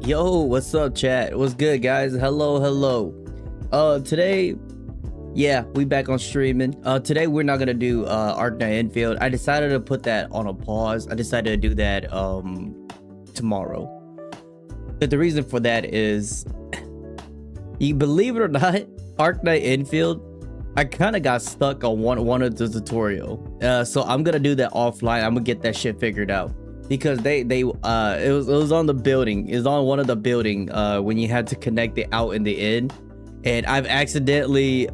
Yo, what's up, chat? What's good, guys? Hello. Today, yeah, we back on streaming. Today we're not gonna do Arknight Infield. I decided to put that on a pause. I decided to do that tomorrow. But the reason for that is, you believe it or not, Arknight Infield, I kind of got stuck on one of the tutorial. So I'm gonna do that offline. I'm gonna get that shit figured out. Because it was on the building. It was on one of the building when you had to connect it out in the end, and I've accidentally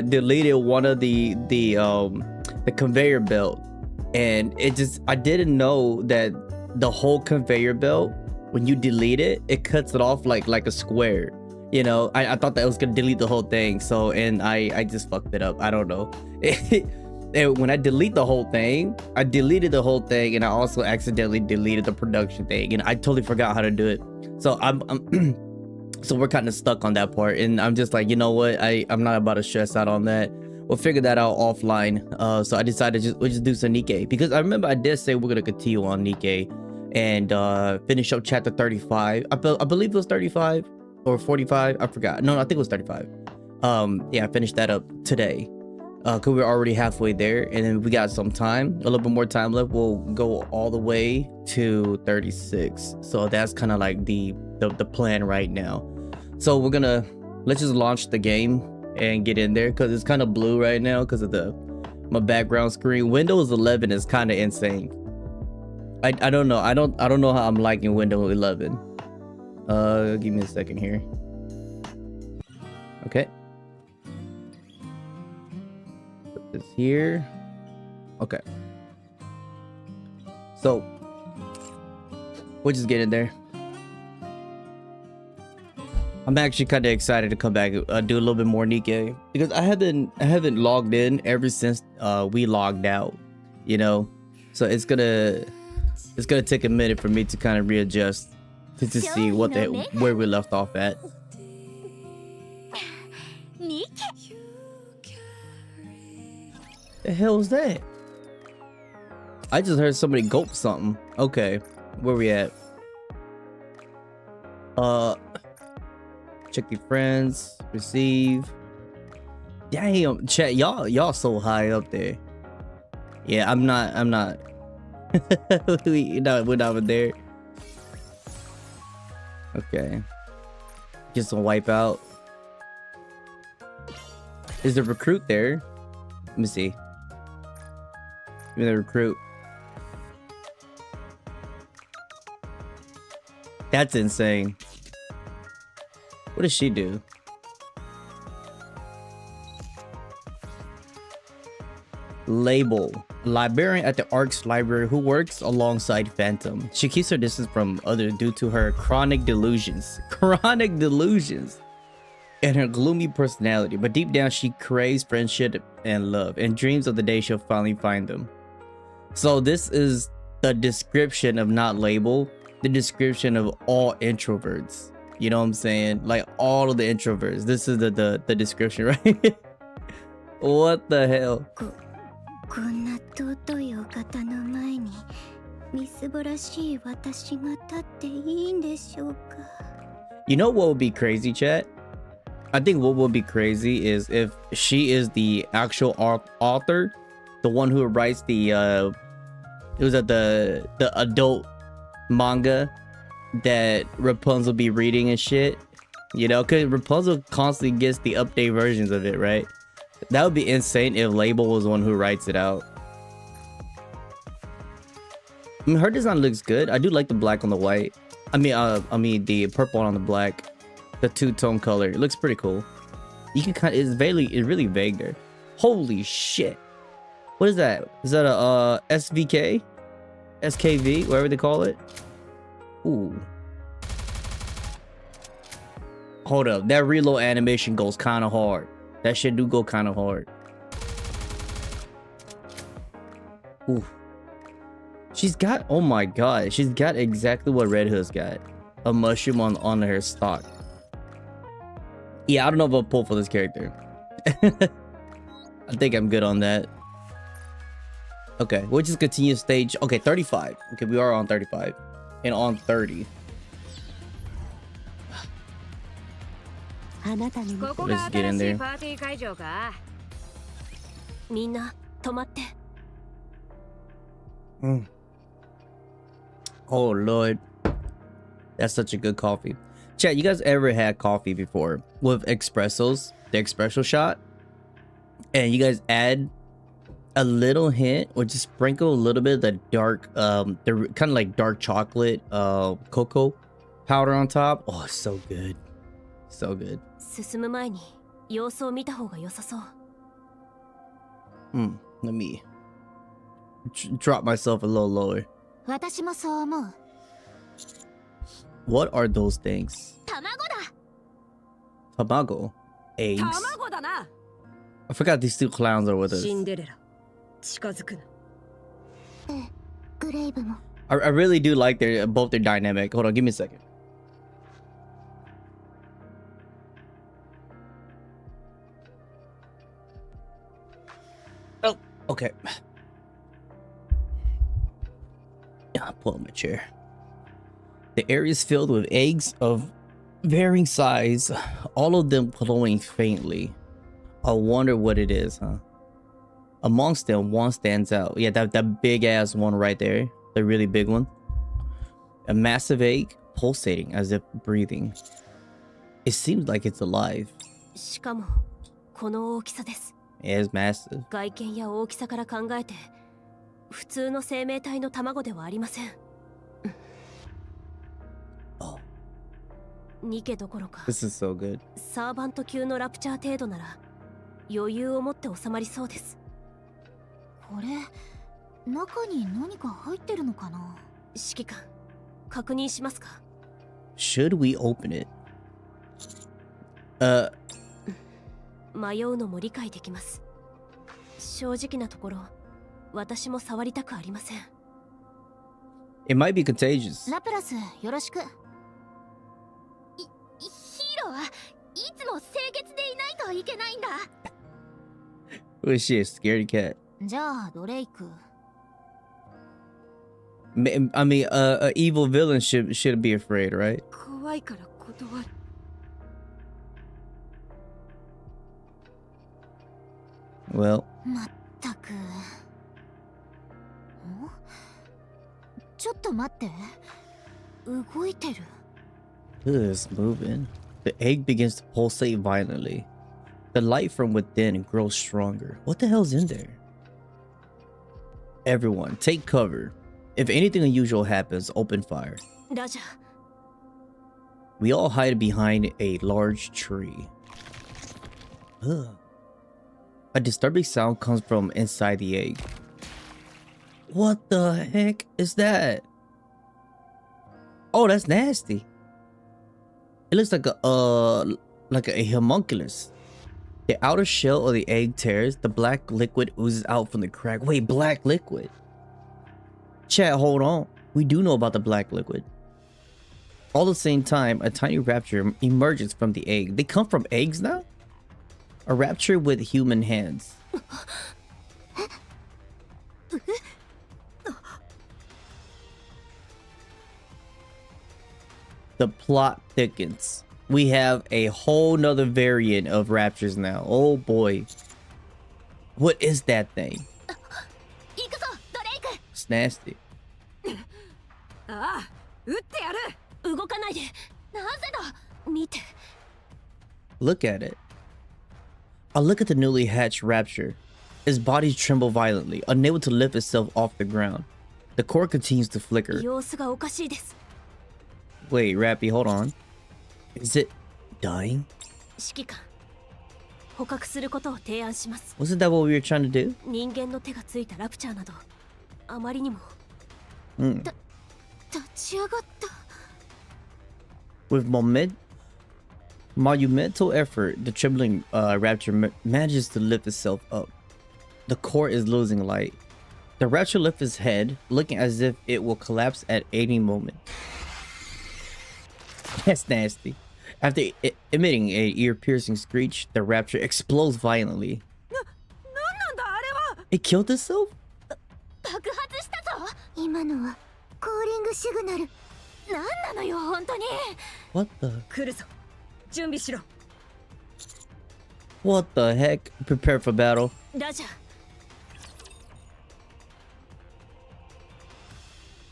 deleted one of the conveyor belt, and I didn't know that the whole conveyor belt, when you delete it, it cuts it off like a square. You know, I thought that it was gonna delete the whole thing, so and I just fucked it up. I don't know. And when I delete the whole thing, I deleted the whole thing, and I also accidentally deleted the production thing, and I totally forgot how to do it. So so we're kind of stuck on that part, and I'm just like, you know what? I'm not about to stress out on that. We'll figure that out offline. So I decided we'll just do some NIkke, because I remember I did say we're gonna continue on NIkke and finish up chapter 35. I believe it was 35 or 45. I forgot. No, I think it was 35. Yeah, I finished that up today. Cause we're already halfway there, and then we got some time, a little bit more time left. We'll go all the way to 36. So that's kind of like the plan right now. So let's just launch the game and get in there, because it's kind of blue right now because of my background screen. Windows 11 is kind of insane. I don't know. I don't know how I'm liking Windows 11. Give me a second here. Okay. This here. Okay, so we'll just get in there. I'm actually kind of excited to come back, do a little bit more NIkke, because I haven't logged in ever since we logged out, you know. So it's gonna take a minute for me to kind of readjust to see where we left off at. The hell was that? I just heard somebody gulp something. Okay, where we at? Check your friends, receive. Damn, chat, y'all so high up there. Yeah, I'm not. we're not over there. Okay, just some wipe out. Is the recruit there? Let me see. Give me the recruit. That's insane. What does she do? Label. Librarian at the Ark's library who works alongside Phantom. She keeps her distance from others due to her chronic delusions. Chronic delusions. And her gloomy personality. But deep down, she craves friendship and love, and dreams of the day she'll finally find them. So this is the description of not label, the description of all introverts. You know what I'm saying? Like all of the introverts. This is the description, right? What the hell? You know what would be crazy, chat? I think what would be crazy is if she is the actual author, the one who writes the adult manga that Rapunzel be reading and shit. You know, because Rapunzel constantly gets the update versions of it, right? That would be insane if Label was the one who writes it out. I mean, her design looks good. I do like the black on the white. I mean the purple on the black. The two-tone color. It looks pretty cool. You can kind of, it's really vague there. Holy shit. What is that? Is that a SVK? SKV? Whatever they call it? Ooh. Hold up. That reload animation goes kind of hard. That shit do go kind of hard. Ooh. She's got, oh my god. She's got exactly what Red Hood's got. A mushroom on her stock. Yeah, I don't know if I'll pull for this character. I think I'm good on that. Okay, we'll just continue stage. Okay, 35. Okay, we are on 35 and on 30. Let's get in there. みんな止まって。 Oh Lord, that's such a good coffee. Chat, you guys ever had coffee before with espressos, the espresso shot, and you guys add a little hint or just sprinkle a little bit of the dark, the kind of like dark chocolate, cocoa powder on top? Oh, it's so good, so good. 進む前に様子を見た方が良さそう。 Let me drop myself a little lower. 私もそう思う。 What are those things? 卵だ。 Tamago? Eggs? 卵だな。 I forgot these two clowns are with us. シンデレラ。近づくな。グレイブも。 I really do like both their dynamic. Hold on, give me a second. Oh, okay. I'll pull up my chair. The area is filled with eggs of varying size, all of them glowing faintly. I wonder what it is, huh? Amongst them, one stands out. Yeah, that big ass one right there. The really big one. A massive egg pulsating as if breathing. It seems like it's alive. しかもこの大きさです。 Yeah, it's massive. 外見や大きさから考えて普通の生命体の卵ではありません。 Oh. ニケどころか This is so good. サーバント級のラプチャー程度なら余裕を持って収まりそうです。これ中に何か入ってるのかな。指揮官確認しますか。 Should we open it? 迷うのも理解できます。正直なところ私も触りたくありません。 It might be contagious. ラプラスよろしく。ヒーローはいつも清潔でいないといけないんだ。 Who is she? A scaredy cat? じゃあドレイク。 I mean, an evil villain should be afraid, right? 怖いから断る。 Well. まったく。ちょっと待って。動いてる。 It's moving. The egg begins to pulsate violently. The light from within grows stronger. What the hell's in there? Everyone, take cover. If anything unusual happens, open fire. ラジャー。 We all hide behind a large tree. Ugh. A disturbing sound comes from inside the egg. What the heck is that? Oh, that's nasty. It looks like a homunculus. The outer shell of the egg tears. The black liquid oozes out from the crack. Wait, black liquid? Chat, hold on. We do know about the black liquid. All at the same time, a tiny rapture emerges from the egg. They come from eggs now? A rapture with human hands. The plot thickens. We have a whole nother variant of raptures now. Oh boy. What is that thing? It's nasty. Look at it. I look at the newly hatched rapture. Its body tremble violently, unable to lift itself off the ground. The core continues to flicker. Wait, Rappy, hold on. Is it dying? Wasn't that what we were trying to do? With monumental effort, the trembling rapture manages to lift itself up. The core is losing light. The rapture lifts its head, looking as if it will collapse at any moment. That's nasty. After emitting an ear-piercing screech, the rapture explodes violently. It killed itself? What the? What the heck? Prepare for battle. ラジャ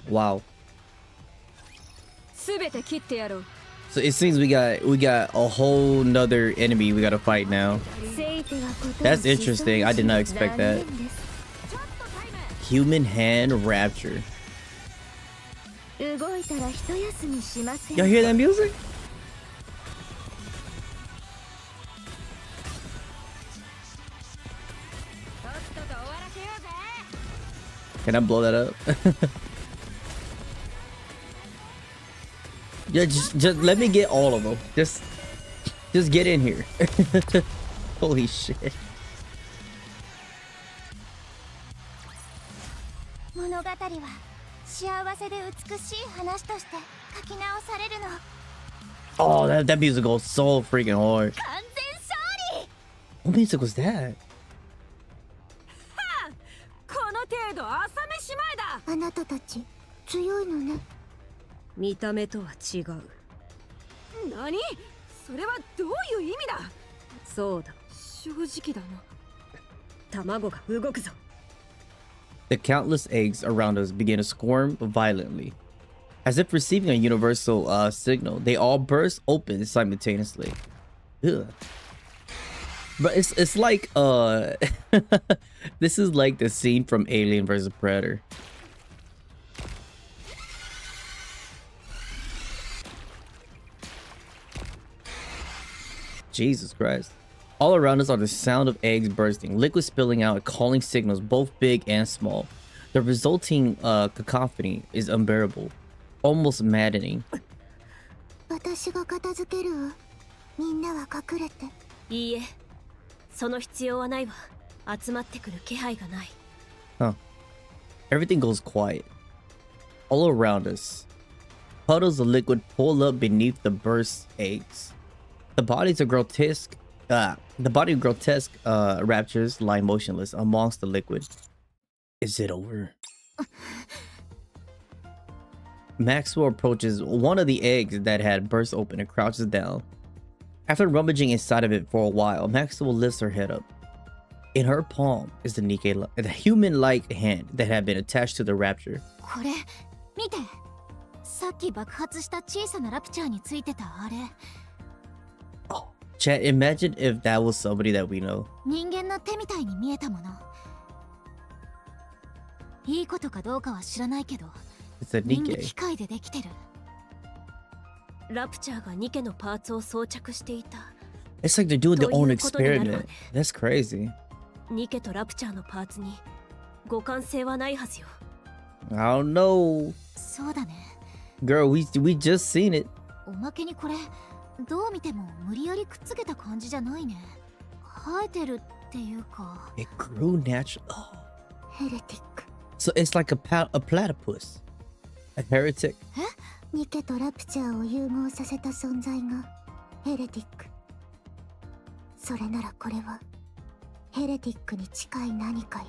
Wow. すべて切ってやろう So it seems we got a whole nother enemy we gotta fight now. That's interesting. I did not expect that. Human hand rapture. Y'all hear that music? Can I blow that up? Yeah, just let me get all of them. Just get in here. Holy shit. 物語は幸せで美しい話として書き直されるの Oh, that music goes so freaking hard. 完全勝利 What music was that? この程度朝飯前だあなたたち強いのね見た目とは違う何それはどういう意味だそうだ正直だな卵が動くぞ The countless eggs around us begin to squirm violently. As if receiving a universal signal, they all burst open simultaneously. Ugh. But it's like this is like the scene from Alien vs Predator. Jesus Christ. All around us are the sound of eggs bursting, liquid spilling out, calling signals both big and small. The resulting cacophony is unbearable, almost maddening. 私が片付けるわみんなは隠れていいえその必要はないわ集まってくる気配がない Huh. Everything goes quiet. All around us, puddles of liquid pull up beneath the burst eggs. The body of grotesque raptures lie motionless amongst the liquid. Is it over? Maxwell approaches one of the eggs that had burst open and crouches down. After rummaging inside of it for a while, Maxwell lifts her head up. In her palm is the NIkke, the human-like hand that had been attached to the rapture. これ見てさっき爆発した小さなラプチャーについてたあれ Oh, chat, imagine if that was somebody that we know. 人間の手みたいに見えたものいいことかどうかは知らないけど It's a 人間 NIkke. 機械でできてるラプチャーがニケのパーツを装着していた It's like they're doing their own ということになるわね。 experiment. That's crazy. ニケとラプチャーのパーツに互換性はないはずよ I don't know. そうだね Girl, we just seen it. おまけにこれどう見ても無理やりくっつけた感じじゃないね生えてるっていうか It grew natural. Oh. ヘレティック So it's like a platypus. A heretic. ニケとラプチャーを融合させた存在がヘレティックそれならこれはヘレティックに近い何かよ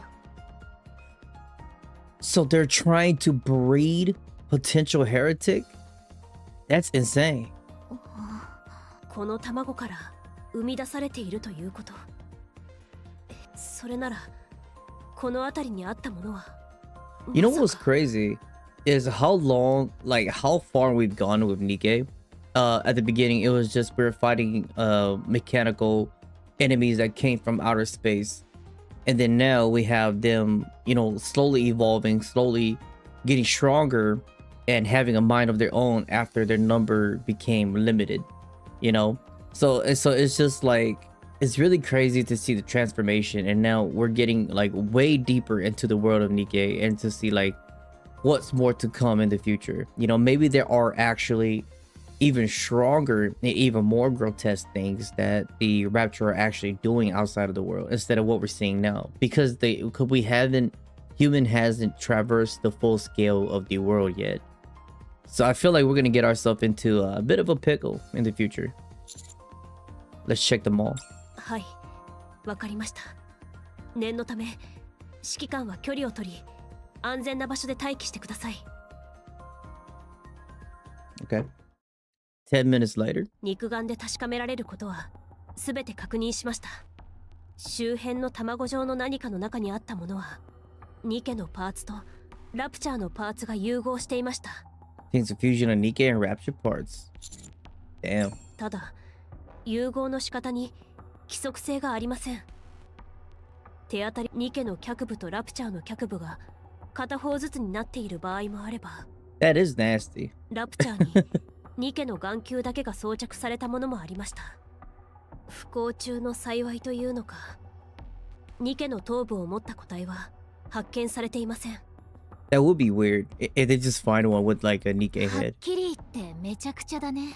So they're trying to breed potential heretic? That's insane. この卵から生み出されているということそれならこの辺りにあったものは You know what's crazy is how far we've gone with NIkke. At the beginning, it was just we were fighting mechanical enemies that came from outer space. And then now we have them, you know, slowly evolving, slowly getting stronger and having a mind of their own after their number became limited, you know? So it's just like, it's really crazy to see the transformation. And now we're getting like way deeper into the world of NIkke and to see like what's more to come in the future. You know, maybe there are actually even stronger and even more grotesque things that the Rapture are actually doing outside of the world instead of what we're seeing now, because human hasn't traversed the full scale of the world yet. So I feel like we're gonna get ourselves into a bit of a pickle in the future. Let's check them all. はいわかりました念のため指揮官は距離を取り安全な場所で待機してください Okay. 10 minutes later. 肉眼で確かめられることは全て確認しました周辺の卵状の何かの中にあったものはニケのパーツとラプチャーのパーツが融合していました。 Things a fusion of NIkke and Rapture parts. Damn. ただ融合の仕方に規則性がありません。手当たりニケの脚部とラプチャーの脚部が片方ずつになっている場合もあれば、 That is nasty. ラプチャーにニケの眼球だけが装着されたものもありました。不幸中の幸いというのか、ニケの頭部を持った個体は発見されていません。 That would be weird if they just find one with like a NIkke はっ head. きり言ってめちゃくちゃだね。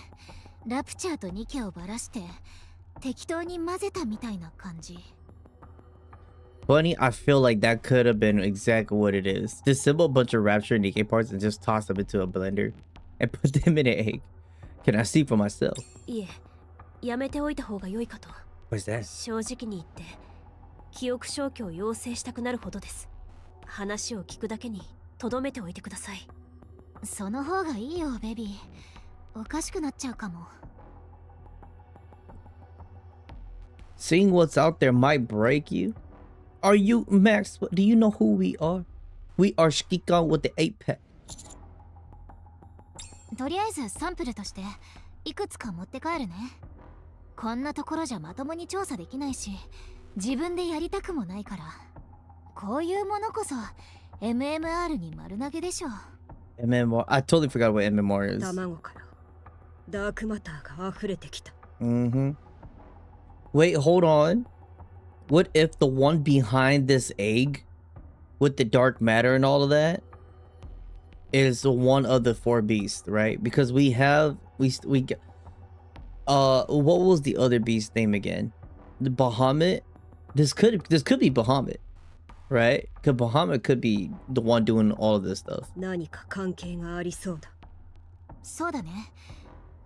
ラプチャーとニケをばらして適当に混ぜたみたいな感じ。Funny, I feel like that could have been exactly what it is. Just assemble a bunch of Rapture and NIkke parts and just toss them into a blender and put them in an egg. Can I see for myself? いえ、やめておいた方が良いかと。 What's that? 正直に言って記憶消去を要請したくなるほどです。話を聞くだけにとどめておいてください。その方がいいよベビー。おかしくなっちゃうかも。 Seeing what's out there might break you. Are you Max? Do you know who we are? We are ChengiiChilln with the 8-pack. とりあえずサンプルとしていくつか持って帰るね。こんなところじゃまともに調査できないし、自分でやりたくもないから。こういうものこそ MMR に丸投げでしょ。 MMR. I totally forgot what MMR is. 卵からダークマターが溢れてきた。 Mm-hmm. Wait, hold on. What if the one behind this egg with the dark matter and all of that is the one of the 4 beasts, right? Because we get what was the other beast name again? The Bahamut. This could be Bahamut, right? Because Bahamut could be the one doing all of this stuff. 何か関係がありそうだ。そうだね。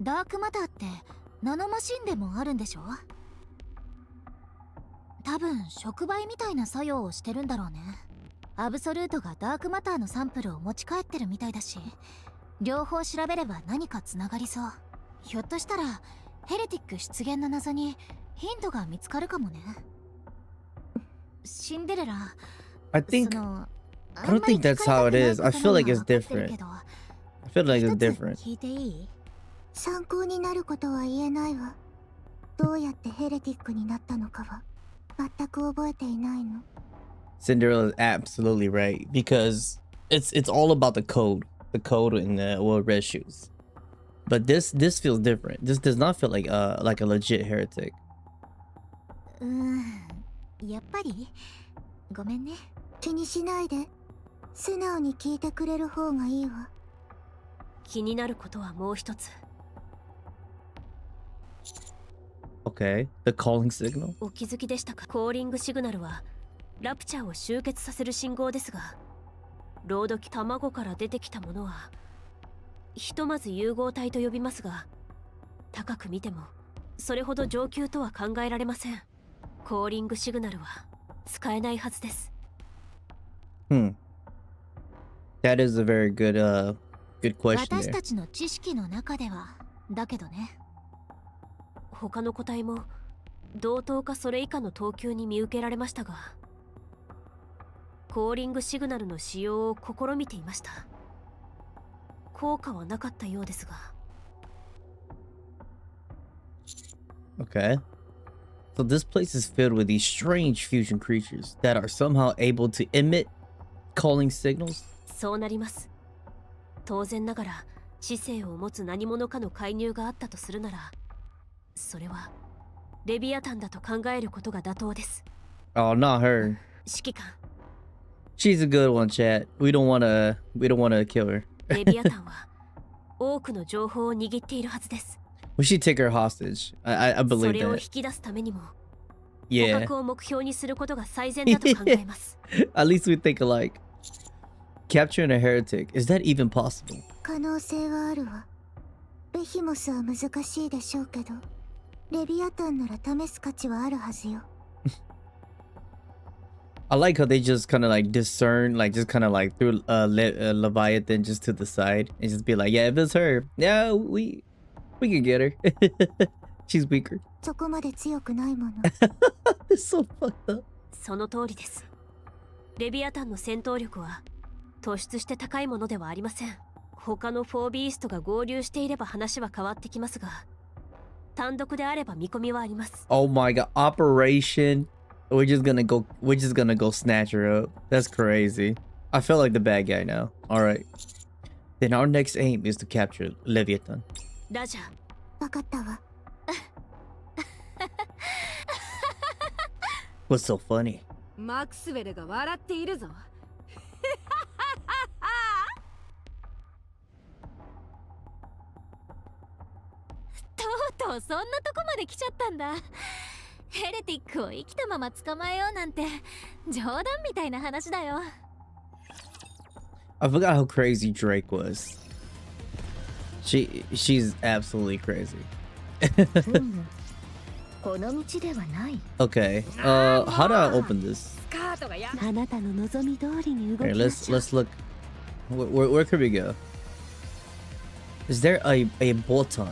ダークマターってナノマシンでもあるんでしょ。多分触媒みたいな作用をしてるんだろうね。アブソルートがダークマターのサンプルを持ち帰ってるみたいだし、両方調べれば何かつながりそう。ひょっとしたらヘレティック出現の謎にヒントが見つかるかもね。シンデレラ、 I think I don't think that's how it is. I feel like it's different. I feel like it's different. 聞いていい？参考になることは言えないわ。どうやってヘレティックになったのかは全く覚えていないの。 Cinderella is absolutely right because it's all about the code in the red shoes. But this feels different. This does not feel like a legit heretic. やっぱりごめんね。気にしないで。素直に聞いてくれる方がいいわ。気になることはもう一つ。 Okay, the calling signal. お気づきでしたか？コーリングシグナルはラプチャーを集結させる信号ですが、ロード機卵から出てきたものはひとまず融合体と呼びますが、高く見てもそれほど上級とは考えられません。コーリングシグナルは使えないはずです。 That is a very good question 私 there. たちの知識の中ではだけどね。他の個体も同等かそれ以下の等級に見受けられましたが、コーリングシグナルの使用を試みていました。効果はなかったようですが。 Okay. So this place is filled with these strange fusion creatures that are somehow able to emit calling signals. そうなります。当然ながら知性を持つ何者かの介入があったとするなら、それはレビアタンだと考えることが妥当です。 Oh, not her. 指揮官、 She's a good one, chat. We don't wanna kill her. レビアタンは多くの情報を握っているはずです。We should take her hostage. I そ believe れを that. 引き出すためにも、捕 Yeah. 獲を目標にすることが最善だと考えます。At least we think alike. Capturing a heretic. Is that even possible? 可能性はあるわ。ベヒモスは難しいでしょうけど、レビアタンなら試す価値はあるはずよ。I like how they just kind of like discern, like just kind of like threw Leviathan just to the side and just be like, yeah, if it's her, yeah, we can get her. She's weaker. そこまで強くないもの。It's so fucked up. その通りです。レビアタンの戦闘力は突出して高いものではありません。他の4ビーストが合流していれば話は変わってきますが、単独であれば見込みはあります。Oh my god, Operation. We're just gonna go snatch her up. That's crazy. I feel like the bad guy now. Alright. Then our next aim is to capture Leviathan. ラジャー。わかったわ。What's so funny? マクスウェルが笑っているぞ。とうとうそんなとこまで来ちゃったんだ。ヘレティックを生きたまま捕まえようなんて冗談みたいな話だよ。I forgot how crazy Drake was. She's absolutely crazy. この道ではない。 Okay. How do I open this? あなたの望み通りに動き Here, ましょう。 let's look. Where could we go? Is there a button?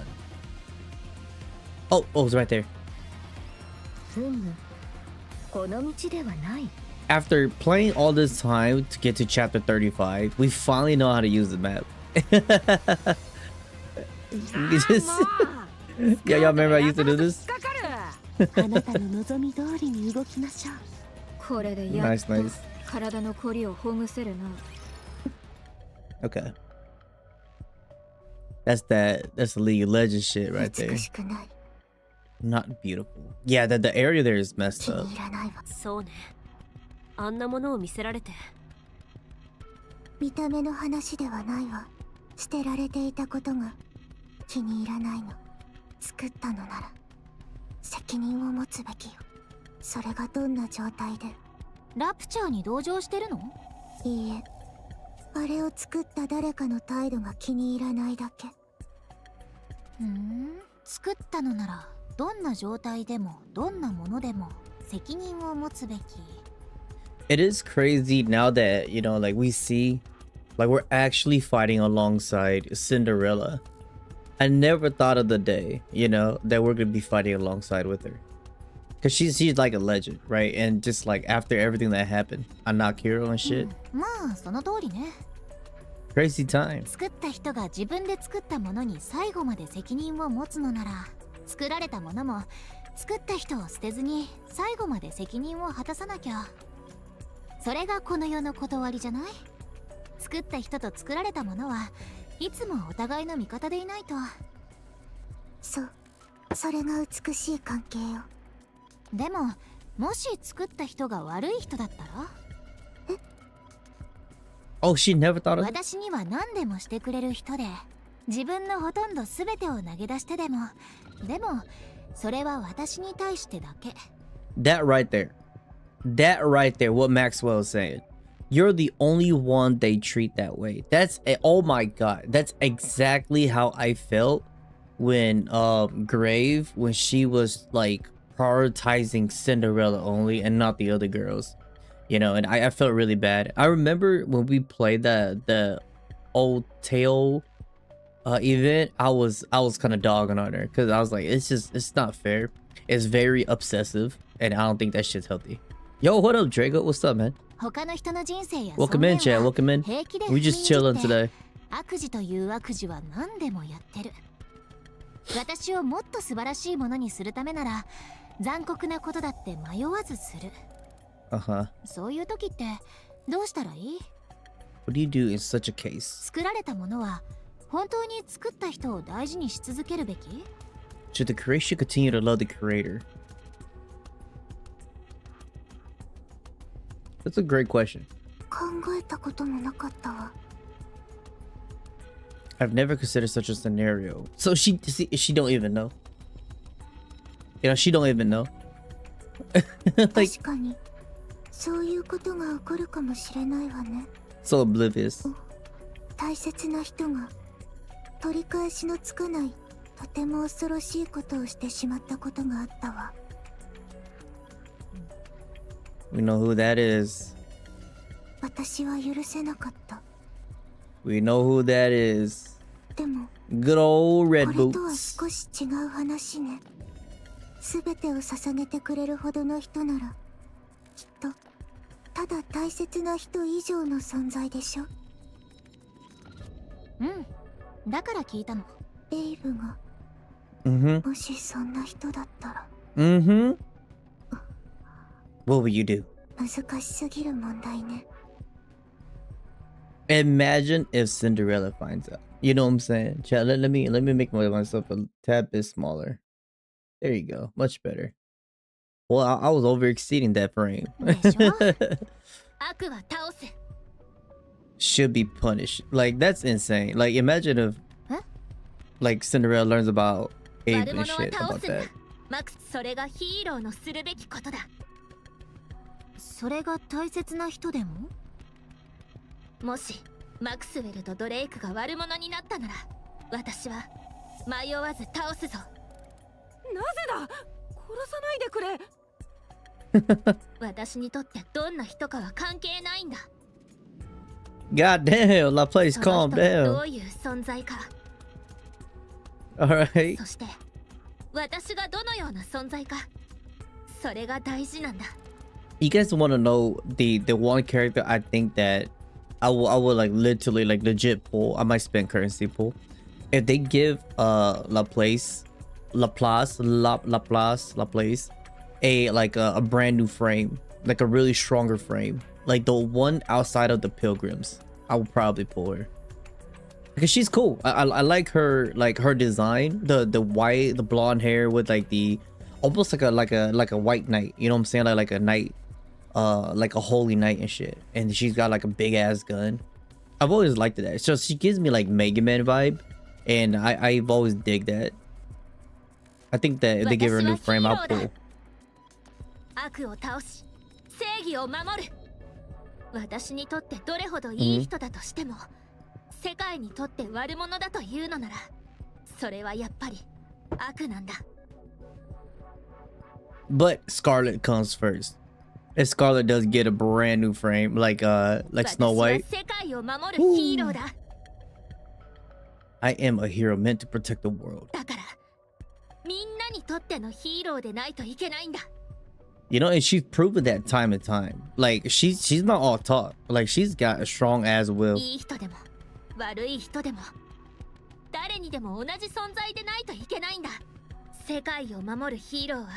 Oh, it's right there. この道ではない。 After playing all this time to get to chapter 35, we finally know how to use the map. You just- yeah, y'all remember I used to do this? あなたの望み通りに動きましょう。これでやっ Nice, と nice. 体のこりをほぐせるな。Okay. That's the League of Legends shit right there. 美しくない。 Not beautiful. Yeah, the area there is messed 気 up. に入らないわ。そうね。あんなものを見せられて。見た目の話ではないわ。捨てられていたことが気に入らないの。作ったのなら責任を持つべきよ。それがどんな状態で。ラプチャーに同情してるの？いいえ。あれを作った誰かの態度が気に入らないだけ。作ったのならどんな状態でもどんなものでも責任を持つべき。 It is crazy now that, you know, like we see, like we're actually fighting alongside Cinderella. I never thought of the day, you know, that we're gonna be fighting alongside with her. Cause she's like a legend, right? And just like after everything that happened, Anakiro and shit. まあその通りね。 Crazy time. 作った人が自分で作ったものに最後まで責任を持つのなら、作られたものも作った人を捨てずに最後まで責任を果たさなきゃ。それがこの世の断りじゃない？作った人と作られたものはいつもお互いの味方でいないと。そう、それが美しい関係よ。でも、もし作った人が悪い人だったら？ Oh, she never thought of it? 私には何でもしてくれる人で、自分のほとんど全てを投げ出してでも、それは私に対してだけ。 That right there. That right there, what Maxwell is saying. You're the only one they treat that way. Oh my god. That's exactly how I felt when Grave, when she was like prioritizing Cinderella only and not the other girls. You know, and I felt really bad. I remember when we played the old tail event, I was kind of dogging on her because I was like, it's not fair. It's very obsessive, and I don't think that shit's healthy. Yo, what up, Draco? What's up, man? 他の人の人生や Welcome in, chat. Welcome in. 平気で We just chilling today. 悪事という悪事は何でもやってる。私をもっと素晴らしいものにするためなら残酷なことだって迷わずする。そういう時ってどうしたらいい？ What do you do in such a case? 作られたものは本当に作った人を大事にし続けるべき？ Should the creation continue to love the creator? That's a great question. 考えたこともなかったわ。 I've never considered such a scenario. So she don't even know. You know, she don't even know. Like, 確かにそういうことが起こるかもしれないわね。 so oblivious. 大切な人が取り返しのつかないとても恐ろしいことをしてしまったことがあったわ。 We know who that is. 私は許せなかった。 We know who that is. でも Good old こ Red れとは Boots. 少し違う話ね。全てを捧げてくれるほどの人ならきっとただ大切な人以上の存在でしょ。だから聞いたの。レイブがもしそんな人だったら。What would you do? 難しすぎる問題ね。Imagine if Cinderella finds out. You know what I'm saying? Chat, let me make myself a tad bit smaller. There you go. Much better. Well, I was over exceeding that frame. Should be punished. Like, that's insane. Like, imagine if like Cinderella learns about Abe and shit about that. それがヒーローのするべきことだ。それが大切な人でも？もしマクスウェルとドレイクが悪者になったなら、私は迷わず倒すぞ。なぜだ？殺さないでくれ。私にとってどんな人かは関係ないんだ。God damn, La Place, calm ど down. ういう存在か。Alright. そして私がどのような存在か、それが大事なんだ。You guys want to know the one character I think that I will like literally like legit pull. I might spend currency pull if they give Laplace a like a brand new frame, like a really stronger frame, like the one outside of the Pilgrims. I will probably pull her because she's cool. I like her design, the blonde hair with like the almost like a white knight, you know what I'm saying, like a knight, like a holy knight and shit, and she's got like a big ass gun. I've always liked that, so she gives me like Mega Man vibe, and I've always dig that. I think that if they give her a new frame, I'll pull. 悪を倒し正義を守る。私にとってどれほどいい人だとしても、世界にとって悪者だというのなら、それはやっぱり悪なんだ。But Scarlet comes first. If Scarlet does get a brand new frame, like Snow White, I am a hero meant to protect the world. You know, and she's proven that time and time. Like she's not all talk. Like she's got a strong ass will. 悪い人でも誰にでも同じ存在でないといけないんだ。世界を守るヒーローは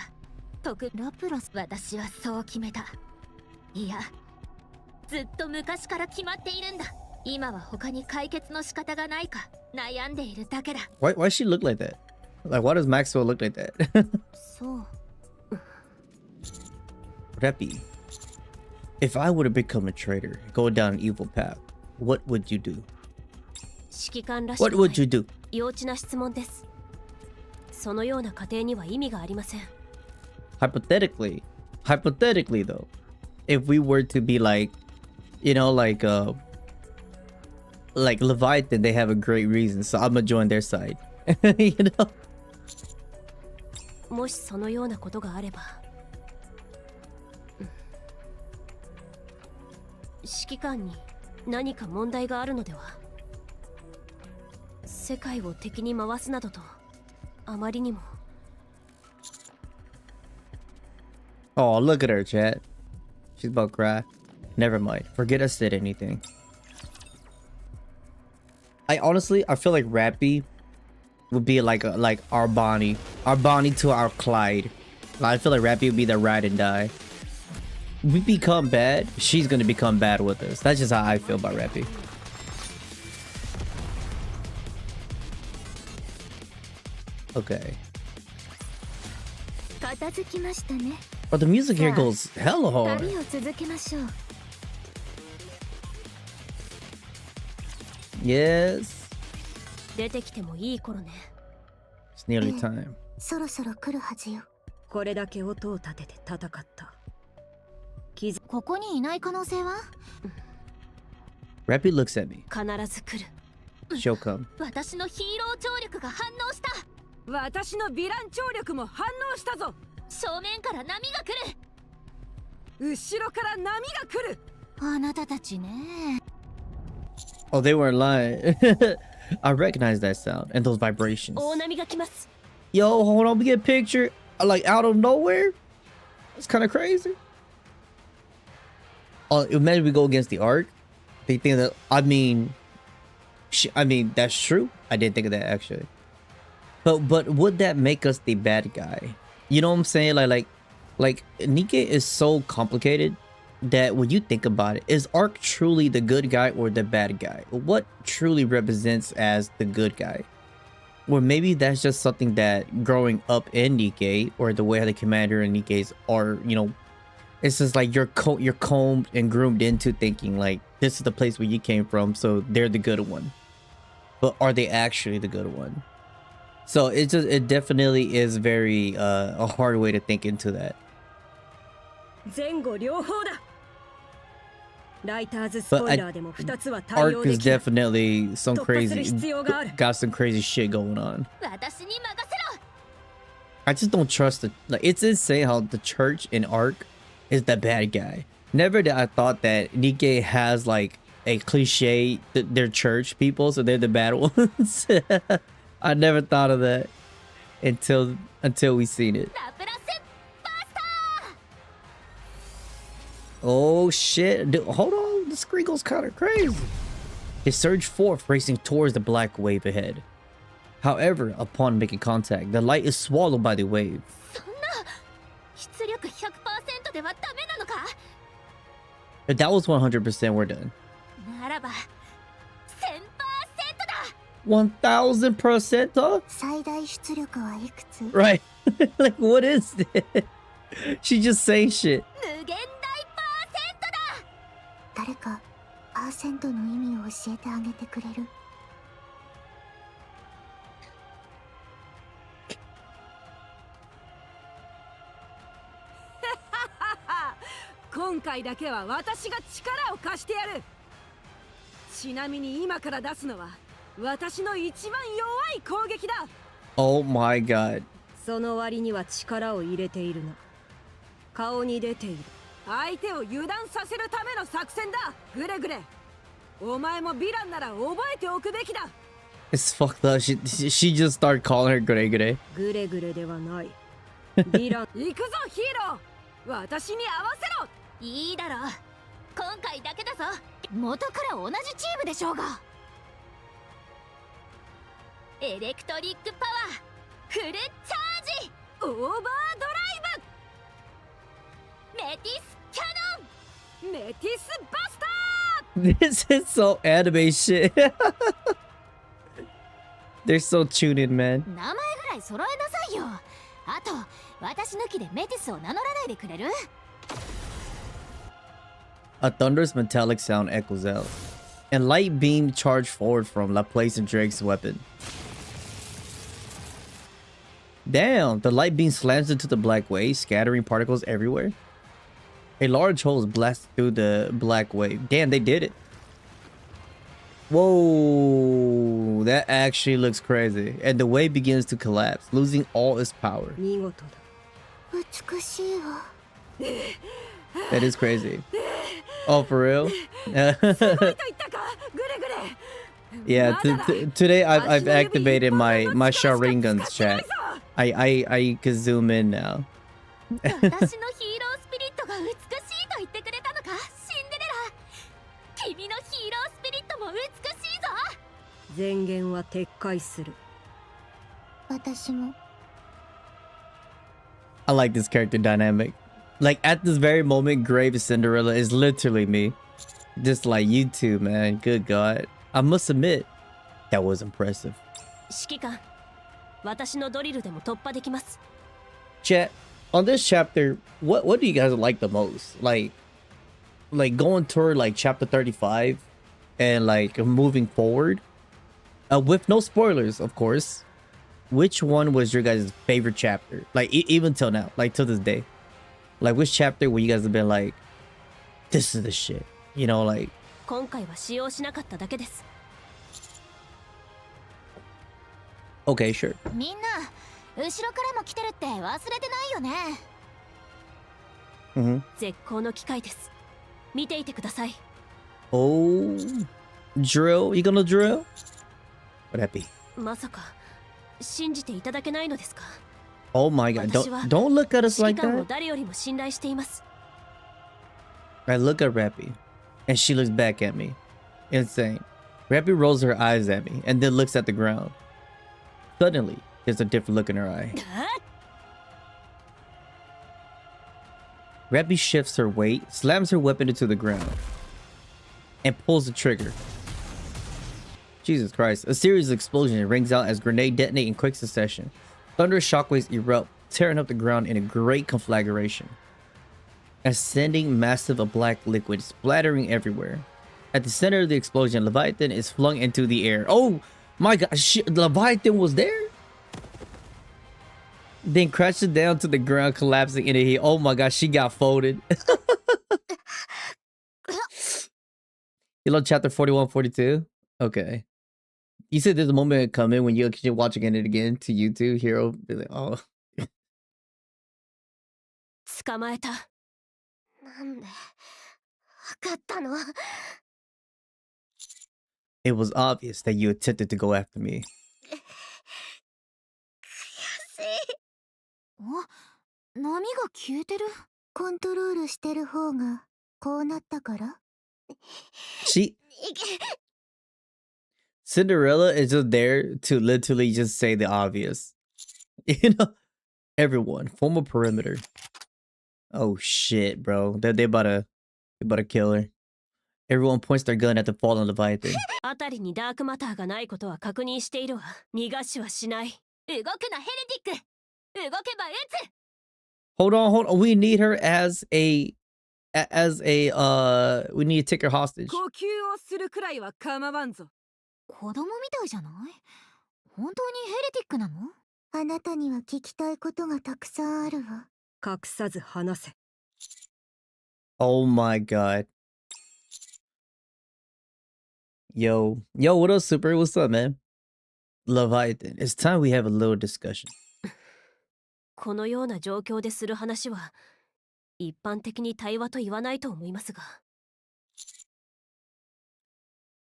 ラプラス。私はそう決めた。いや、ずっと昔から決まっているんだ。今は他に解決の仕方がないか悩んでいるだけだ。Why she look like that? Like why does Maxwell look like that? そう。Reppy, if I were to become a traitor, go down an evil path, what would you do? What would you do? 幼稚な質問です。そのような過程には意味がありません。Hypothetically though, if we were to be like, you know, like Leviathan, they have a great reason, so I'm gonna join their side. You know? もしそのようなことがあれば、指揮官に何か問題があるのでは。世界を敵に回すなどとあまりにも。Oh, look at her, chat. She's about to cry. Never mind. Forget I said anything. I feel like Rappy would be like our Bonnie to our Clyde. I feel like Rappy would be the ride and die. We become bad, she's gonna become bad with us. That's just how I feel about Rappy. Okay. But the music here goes hella hard. Yes. It's nearly time. そろそろ来るはずよ。これだけ音を立てて戦った。ここにいない可能性は？ Rappy looks at me. 必ず来る。She'll come. 私のヒーロー張力が反応した。私のヴィラン張力も反応したぞ。正面から波が来る。後ろから波が来る。あなたたちね。Oh, they weren't lying. I recognize that sound and those vibrations. 大波が来ます。 Yo, hold on, we get a picture. like out of nowhere. It's kind of crazy. Imagine we go against the Ark. They think that, I mean, that's true. I didn't think of that actually. But would that make us the bad guy? You know what I'm saying? Like NIkke is so complicated that when you think about it, is Ark truly the good guy or the bad guy? What truly represents as the good guy? Or maybe that's just something that growing up in NIkke, or the way how the commander and Nikkes are, you know, it's just like you're combed and groomed into thinking like this is the place where you came from, so they're the good one. But are they actually the good one? So it definitely is very a hard way to think into that. But Ark is definitely some crazy, got some crazy shit going on. I just don't trust it. Like, it's insane how the church in Ark is the bad guy. Never did I thought that NIkke has like a cliche that they're church people, so they're the bad ones. I never thought of that until we seen it. Oh shit! Dude, hold on, the screen goes kind of crazy. It surged forth, racing towards the black wave ahead. However, upon making contact, the light is swallowed by the wave. If that was 100%, we're done. 1000%? Right. Like, what is this? She just saying shit. Oh my god. その割には力を入れているな。顔に出ている。相手を油断させるための作戦だ。グレグレ。お前もヴィランなら覚えておくべきだ。It's fucked up. She just started calling her Gure Gure. グレグレではない。ヴィラン。行くぞヒーロー。私に合わせろ。いいだろう。今回だけだぞ。元から同じチームでしょうが。エレクトリックパワー。フルチャージ。オーバードライブ。メティスキャノン。メティスバスター。This is so anime shit. They're so tuned in, man. 名前ぐらい揃えなさいよ。あと、私抜きでメティスを名乗らないでくれる？ A thunderous metallic sound echoes out, and light beam charged forward from Laplace and Drake's weapon. Damn, the light beam slams into the black wave, scattering particles everywhere. A large hole is blasted through the black wave. Damn, they did it. Whoa, that actually looks crazy. And the wave begins to collapse, losing all its power. That is crazy. Oh, for real? Yeah, today I've activated my Sharingan's chat. I can zoom in now. I like this character dynamic. Like, at this very moment, Grave Cinderella is literally me. Just like you two, man. Good God. I must admit, that was impressive. Chat, on this chapter, what do you guys like the most? Like going toward like chapter 35 and like moving forward? With no spoilers, of course. Which one was your guys' favorite chapter? Like, even till now, like till this day. Like, which chapter where you guys have been like, this is the shit, you know, like. Okay, sure. Oh, drill? You gonna drill? What'd that be? Oh my god, don't look at us 指揮 like 官を that. 誰よりも信頼しています。 I look at Rappy, and she looks back at me. Insane. Rappy rolls her eyes at me, and then looks at the ground. Suddenly, there's a different look in her eye. Rappy shifts her weight, slams her weapon into the ground, and pulls the trigger. Jesus Christ. A series of explosions rings out as grenade detonate in quick succession. Thunderous shockwaves erupt, tearing up the ground in a great conflagration. Ascending massive of black liquid splattering everywhere. At the center of the explosion, Leviathan is flung into the air. Oh my god, Leviathan was there? Then crashes down to the ground, collapsing in a heap. Oh my god, she got folded. You love chapter 41, 42? Okay. You said there's a moment coming when you're watching it again to YouTube, Hero. Be like, oh. 捕まえた。なんでわかったの？ It was obvious that you attempted to go after me. 波が消えてる。コントロールしてる方がこうなったから。Cinderella is just there to literally just say the obvious. You know, everyone form a perimeter. Oh shit, bro. They about to kill her. Everyone points their gun at the fallen Leviathan. 辺りにダークマターがないことは確認しているわ。逃がしはしない。動くなヘレティック。動けば撃つ。Hold on. We need her as a we need to take her hostage. 呼吸をするくらいは構わんぞ。子供みたいじゃない？本当にヘレティックなの？あなたには聞きたいことがたくさんあるわ。隠さず話せ。Oh my god. Yo, what up, Super? What's up, man? Leviathan, it's time we have a little discussion. このような状況でする話は一般的に対話と言わないと思いますが。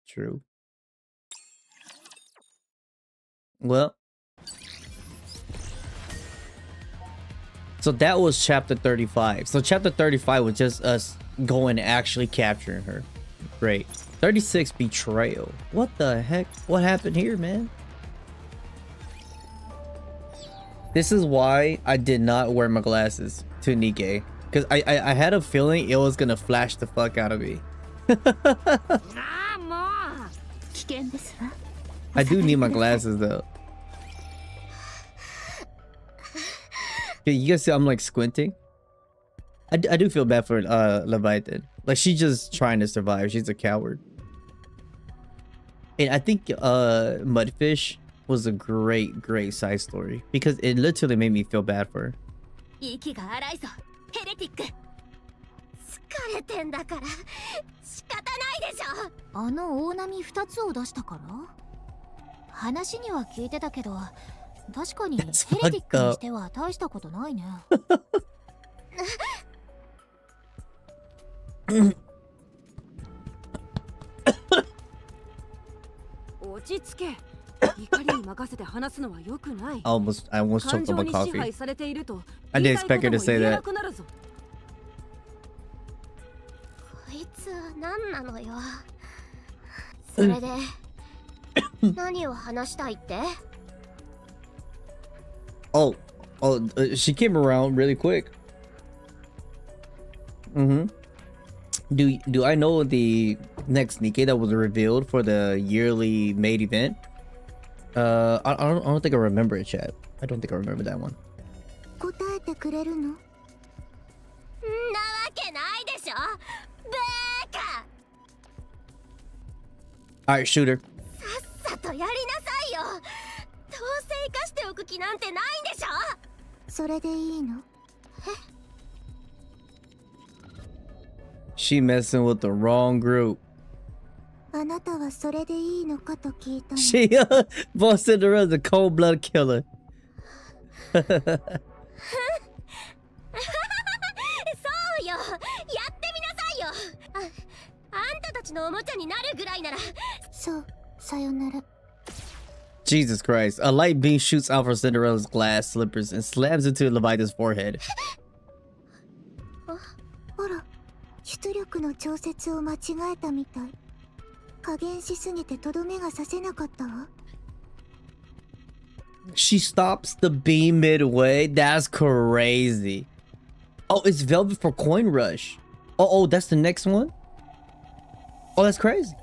True. Well, so that was chapter 35. So chapter 35 was just us going and actually capturing her. Great. 36, betrayal. What the heck? What happened here, man? This is why I did not wear my glasses to NIkke. Because I had a feeling it was gonna flash the fuck out of me. I do need my glasses though. Yeah, you guys see I'm like squinting? I do feel bad for Leviathan. Like she's just trying to survive. She's a coward. And I think Mudfish was a great side story because it literally made me feel bad for her. 息が荒いぞヘレティック。疲れてんだから仕方ないでしょ。あの大波2つを出したから？話には聞いてたけど、確かにヘレティックにしては大したことないね。落ち着け。怒りに任せて話すのは良くない。I almost choked on my 感情に支 coffee. 配されていると I didn't expect her to say that. こいつは何なのよ。それで何を話したいって？ Oh, she came around really quick. Do I know the next NIkke that was revealed for the yearly maid event? I don't think I remember it, chat. I don't think I remember that one. 答えてくれるの？なわけないでしょ。バカ。 Alright, shoot her. さっさとやりなさいよ。どうせ生かしておく気なんてないんでしょ。それでいいの？She messing with the wrong group. あなたはそれでいいのかと聞いたの。She boss Cinderella's a cold-blooded killer. そうよ。やってみなさいよ。あんたたちのおもちゃになるぐらいなら。そう、さよなら。Jesus Christ. A light beam shoots out from Cinderella's glass slippers and slams into Leviathan's forehead. あら、出力の調節を間違えたみたい。加減しすぎてとどめが刺せなかったわ。She stops the beam midway. That's crazy. Oh, it's Velvet for Coin Rush. Oh, that's the next one? Oh, that's crazy.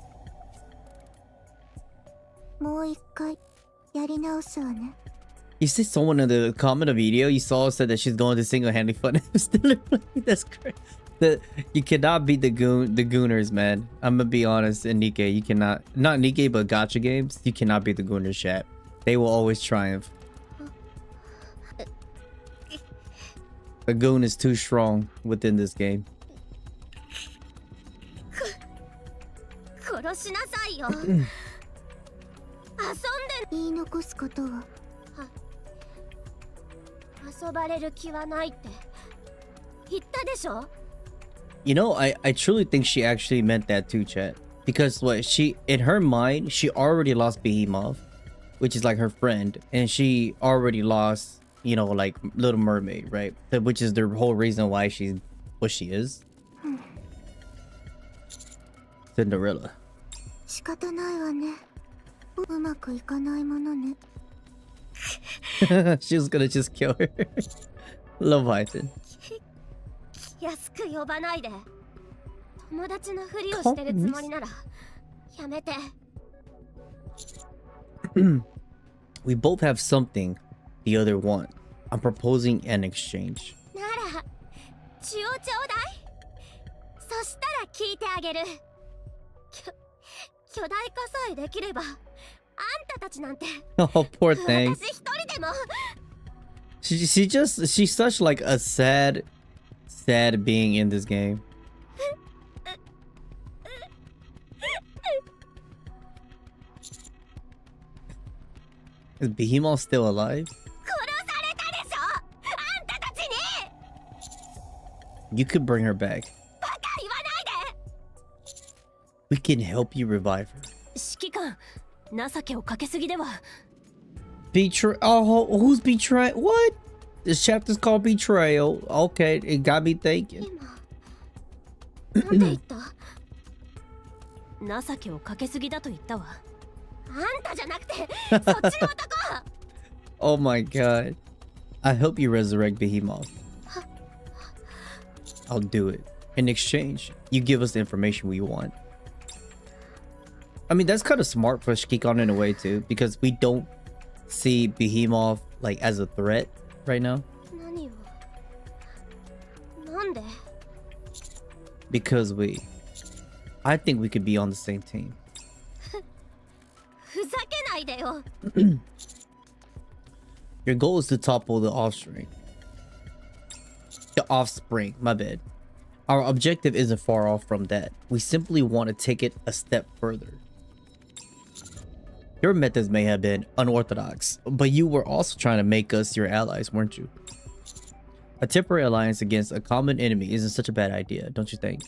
もう一回やり直すわね。 You see someone in the comment of video you saw said that she's going to single-handedly fund Stiller Play. That's crazy. You cannot beat the Gooners, man. I'm gonna be honest, in NIkke, you cannot, not NIkke, but gacha games, you cannot beat the Gooners, chat. They will always triumph. The Goon is too strong within this game. 殺しなさいよ。遊んで言い残すことは遊ばれる気はないって言ったでしょ。 You know, I truly think she actually meant that too, chat. Because what she, in her mind, she already lost Behemoth, which is like her friend, and she already lost, you know, like Little Mermaid, right? Which is the whole reason why she's what she is. Cinderella. 仕方ないわね。うまくいかないものね。She was gonna just kill her. Leviathan. 安く呼ばないで。友達のふりをしてるつもりならやめて。We both have something the other want. I'm proposing an exchange. なら血をちょうだい。そしたら聞いてあげる。巨大化さえできればあんたたちなんて。Oh, poor thing. 私一人でも。She's such like a sad being in this game. Is Behemoth still alive? 殺されたでしょ。あんたたちに。 You could bring her back. バカ言わないで。 We can help you revive her. 指揮官、情けをかけすぎでは。Betray. Oh, who's betray? What? This chapter's called Betrayal. Okay, it got me thinking. 今なんて言った。情けをかけすぎだと言ったわ。あんたじゃなくてそっちの男。 Oh my god. I hope you resurrect Behemoth. I'll do it. In exchange, you give us the information we want. I mean, that's kind of smart for ChengiiChilln in a way too, because we don't see Behemoth like as a threat right now. 何を。なんで。 Because I think we could be on the same team. ふざけないでよ。 Your goal is to topple the offspring. The offspring, my bad. Our objective isn't far off from that. We simply want to take it a step further. Your methods may have been unorthodox, but you were also trying to make us your allies, weren't you? A temporary alliance against a common enemy isn't such a bad idea, don't you think?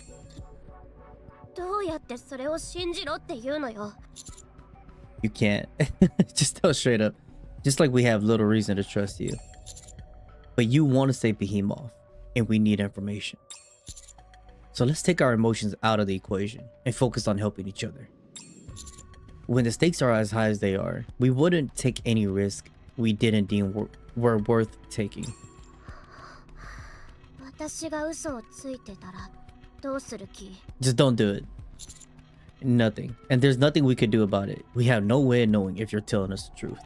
どうやってそれを信じろって言うのよ。 You can't. Just tell straight up. Just like we have little reason to trust you. But you want to save Behemoth, and we need information. So let's take our emotions out of the equation and focus on helping each other. When the stakes are as high as they are, we wouldn't take any risk we didn't deem were worth taking. 私が嘘をついてたらどうする気。 Just don't do it. Nothing. And there's nothing we could do about it. We have no way of knowing if you're telling us the truth.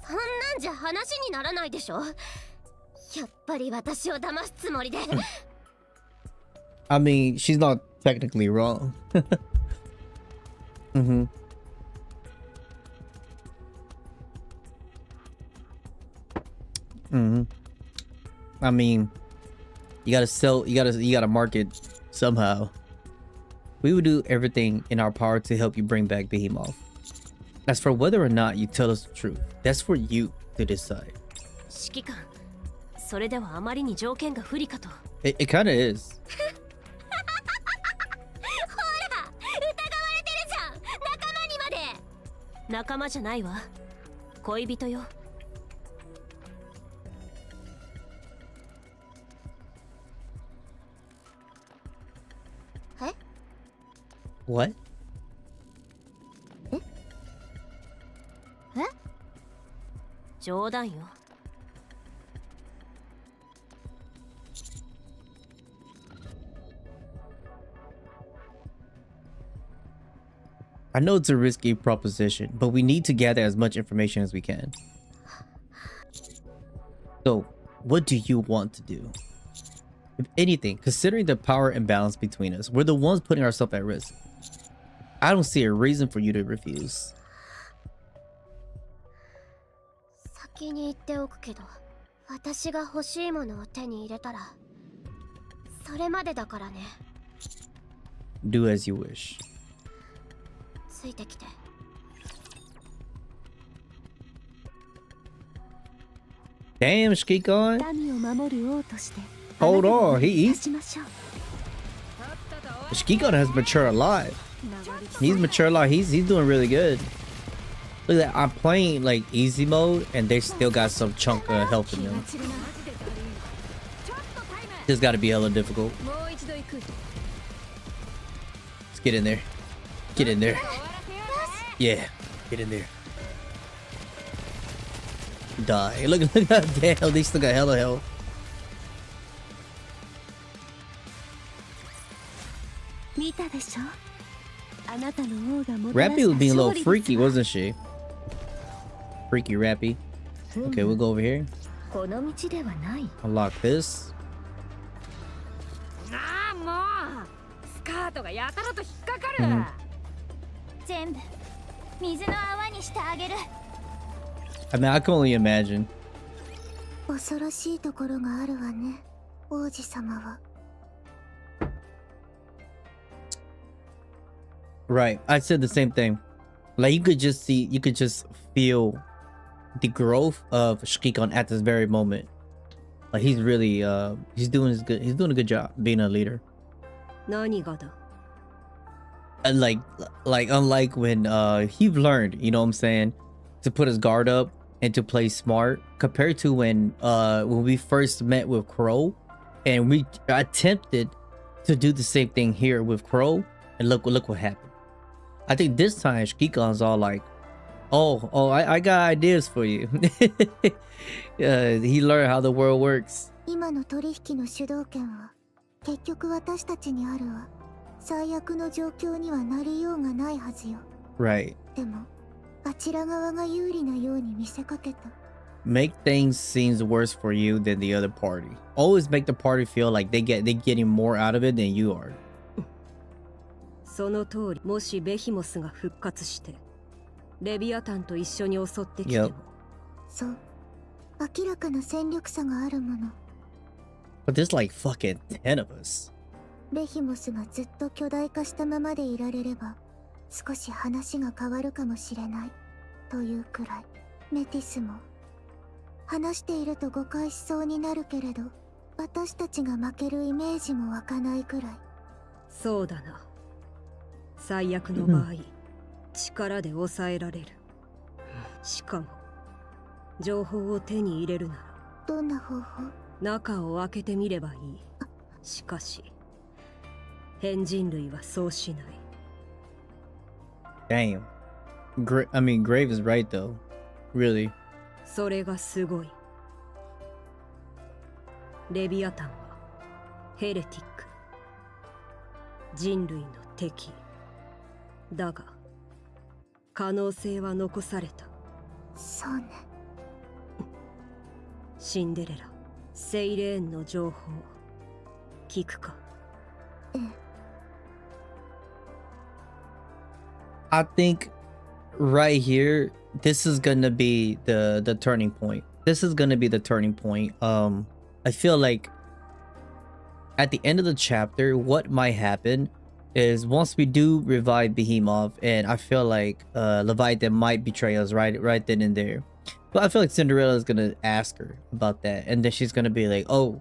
そんなんじゃ話にならないでしょ。やっぱり私を騙すつもりで。 I mean, she's not technically wrong. Mm-hmm. Mm-hmm. I mean, you gotta sell, you gotta market somehow. We will do everything in our power to help you bring back Behemoth. As for whether or not you tell us the truth, that's for you to decide. 指揮官、それではあまりに条件が不利かと。 It kind of is. ほら、疑われてるじゃん。仲間にまで。仲間じゃないわ。恋人よ。え？ What? え？冗談よ。I know it's a risky proposition, but we need to gather as much information as we can. So, what do you want to do? If anything, considering the power imbalance between us, we're the ones putting ourselves at risk. I don't see a reason for you to refuse. 先に言っておくけど、私が欲しいものを手に入れたら、それまでだからね。Do as you wish. ついてきて。Damn, ChengiiChilln. 民を守る王として。 Hold on, he's しましょう。 ChengiiChilln has matured a lot. He's matured a lot. He's doing really good. Look at that. I'm playing like easy mode, and they still got some chunk of health in them. This got to be hella difficult. Let's get in there. Get in there. Yeah, get in there. Die. Look how damn they still got hella health. Rappy was being a little freaky, wasn't she? Freaky Rappy. Okay, we'll go over here. Unlock this. ああもうスカートがやたらと引っかかる、全部水の泡にしてあげる。 I mean, I can only imagine. 恐ろしいところがあるわね、王子様は。 Right, I said the same thing. Like you could just feel the growth of ChengiiChilln at this very moment. Like he's really he's doing a good job being a leader. 何がだ And like unlike when he learned, you know what I'm saying, to put his guard up and to play smart, compared to when we first met with Crow and we attempted to do the same thing here with Crow, and look what happened. I think this time ChengiiChilln's all like, I got ideas for you. He learned how the world works. 今の取引の主導権は結局私たちにあるわ。最悪の状況にはなりようがないはずよ。 Right. でもあちら側が有利なように見せかけた。 Make things seem worse for you than the other party. Always make the party feel like they getting more out of it than you are. その通り、もしベヒモスが復活してレビアタンと一緒に襲ってきても、 Yep. そう、明らかな戦力差があるもの。 But there's like fucking 10 of us. ベヒモスがずっと巨大化したままでいられれば少し話が変わるかもしれないというくらい。メティスも話していると誤解しそうになるけれど、私たちが負けるイメージも湧かないくらい。そうだな。最悪の場合、力で抑えられる。しかも情報を手に入れるなら、どんな方法？中を開けてみればいい。しかし変人類はそうしない。 Damn. I mean, Grave is right though. Really. それがすごい。レビアタンはヘレティック、人類の敵だが、可能性は残された。そうね。シンデレラ、セイレーンの情報聞くか？ええ。 I think right here, this is gonna be the turning point. This is gonna be the turning point. I feel like at the end of the chapter, what might happen is once we do revive Behemoth, and I feel like Leviathan might betray us right then and there. But I feel like Cinderella is gonna ask her about that, and then she's gonna be like, "Oh,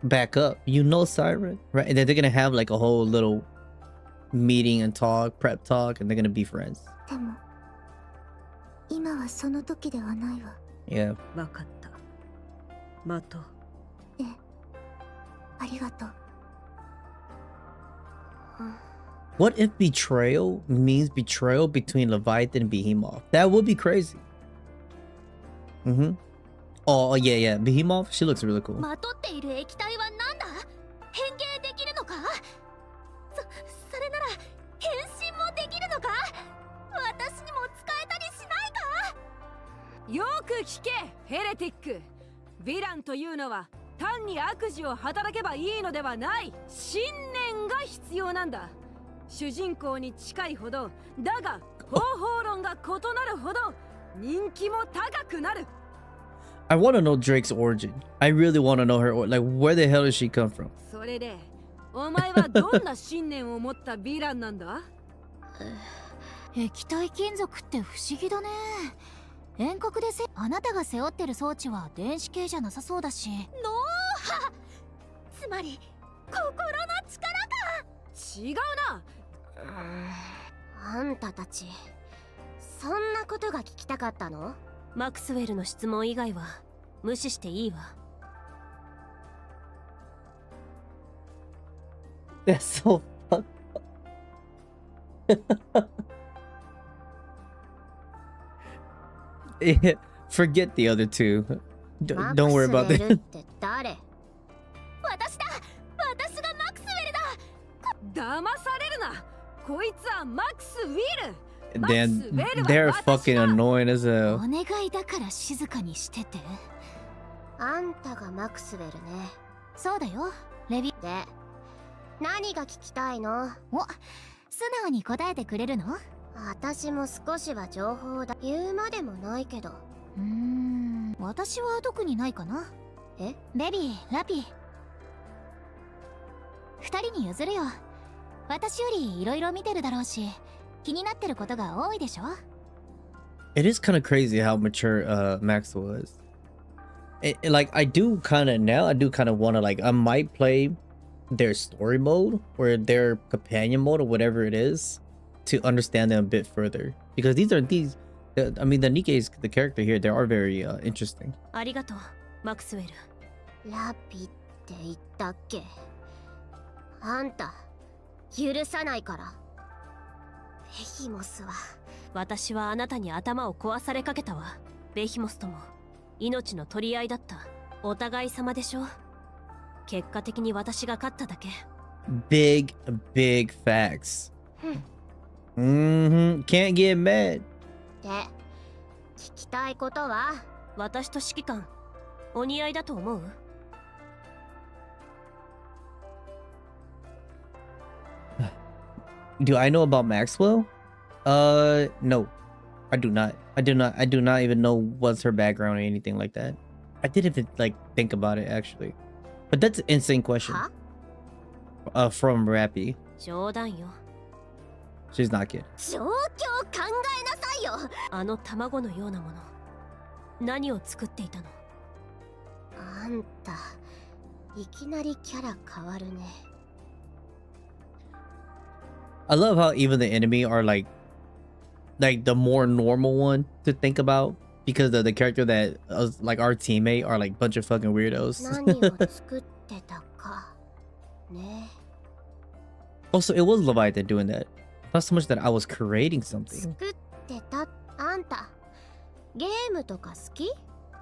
back up, you know, Siren, right?" And then they're gonna have like a whole little meeting and talk, prep talk, and they're gonna be friends. でも今はその時ではないわ。 Yeah. わかった。待とう。ええ、ありがとう。What if betrayal means betrayal between Leviathan and Behemoth? That would be crazy. Oh, yeah, yeah. Behemoth, she looks really cool. まとっている液体は何だ？変形できるのか？それなら変身もできるのか？私にも使えたりしないか？よく聞け、ヘレティック。ヴィランというのは単に悪事を働けばいいのではない。信念が必要なんだ。主人公に近いほど、だが方法論が異なるほど人気も高くなる。I want to know Drake's origin. I really want to know her. Like, where the hell does she come from? それで、お前はどんな信念を持ったヴィランなんだ？液体金属って不思議だね。遠隔であなたが背負ってる装置は電子系じゃなさそうだし。脳波、つまり心の力か。違うな。あんたたち、そんなことが聞きたかったの？マクスウェルの質問以外は無視していいわ。That's so fucked up. Yeah, forget the other two. Don't worry about that. って誰？私だ。私がマクスウェルだ。騙されるな。こいつはマクス・ウィル。Then they're fucking annoying as お hell. 願いだから静かにしてて。あんたがマクスウェルね。そうだよ、レビ。で、何が聞きたいの？お、素直に答えてくれるの？私も少しは情報だ。言うまでもないけど。私は特にないかな。え？レビー、ラピー。二人に譲るよ。私よりいろいろ見てるだろうし、気になってることが多いでしょ？ It is kind of crazy how mature Max was. Like I do kind of want to like I might play their story mode or their companion mode or whatever it is to understand them a bit further, because I mean the NIkke is the character here. They are very interesting. ありがとう、マクスウェル。ラピって言ったっけ？あんた、許さないから。ベヒモスは。私はあなたに頭を壊されかけたわ。ベヒモスとも命の取り合いだった。お互い様でしょ。結果的に私が勝っただけ。Big facts. Can't get mad. で、聞きたいことは？私と指揮官、お似合いだと思う？Do I know about Maxwell? No. I do not. I do not even know what's her background or anything like that. I didn't even like think about it actually. But that's an insane question. From Rappy. 冗談よ。She's not kidding. 状況考えなさいよ。あの卵のようなもの、何を作っていたの？あんた、いきなりキャラ変わるね。I love how even the enemy are like the more normal one to think about, because the character that like our teammate are like bunch of fucking weirdos. 何を作ってたかね。Also, it was Leviathan doing that. Not so much that I was creating something. 作ってた。あんた、ゲームとか好き？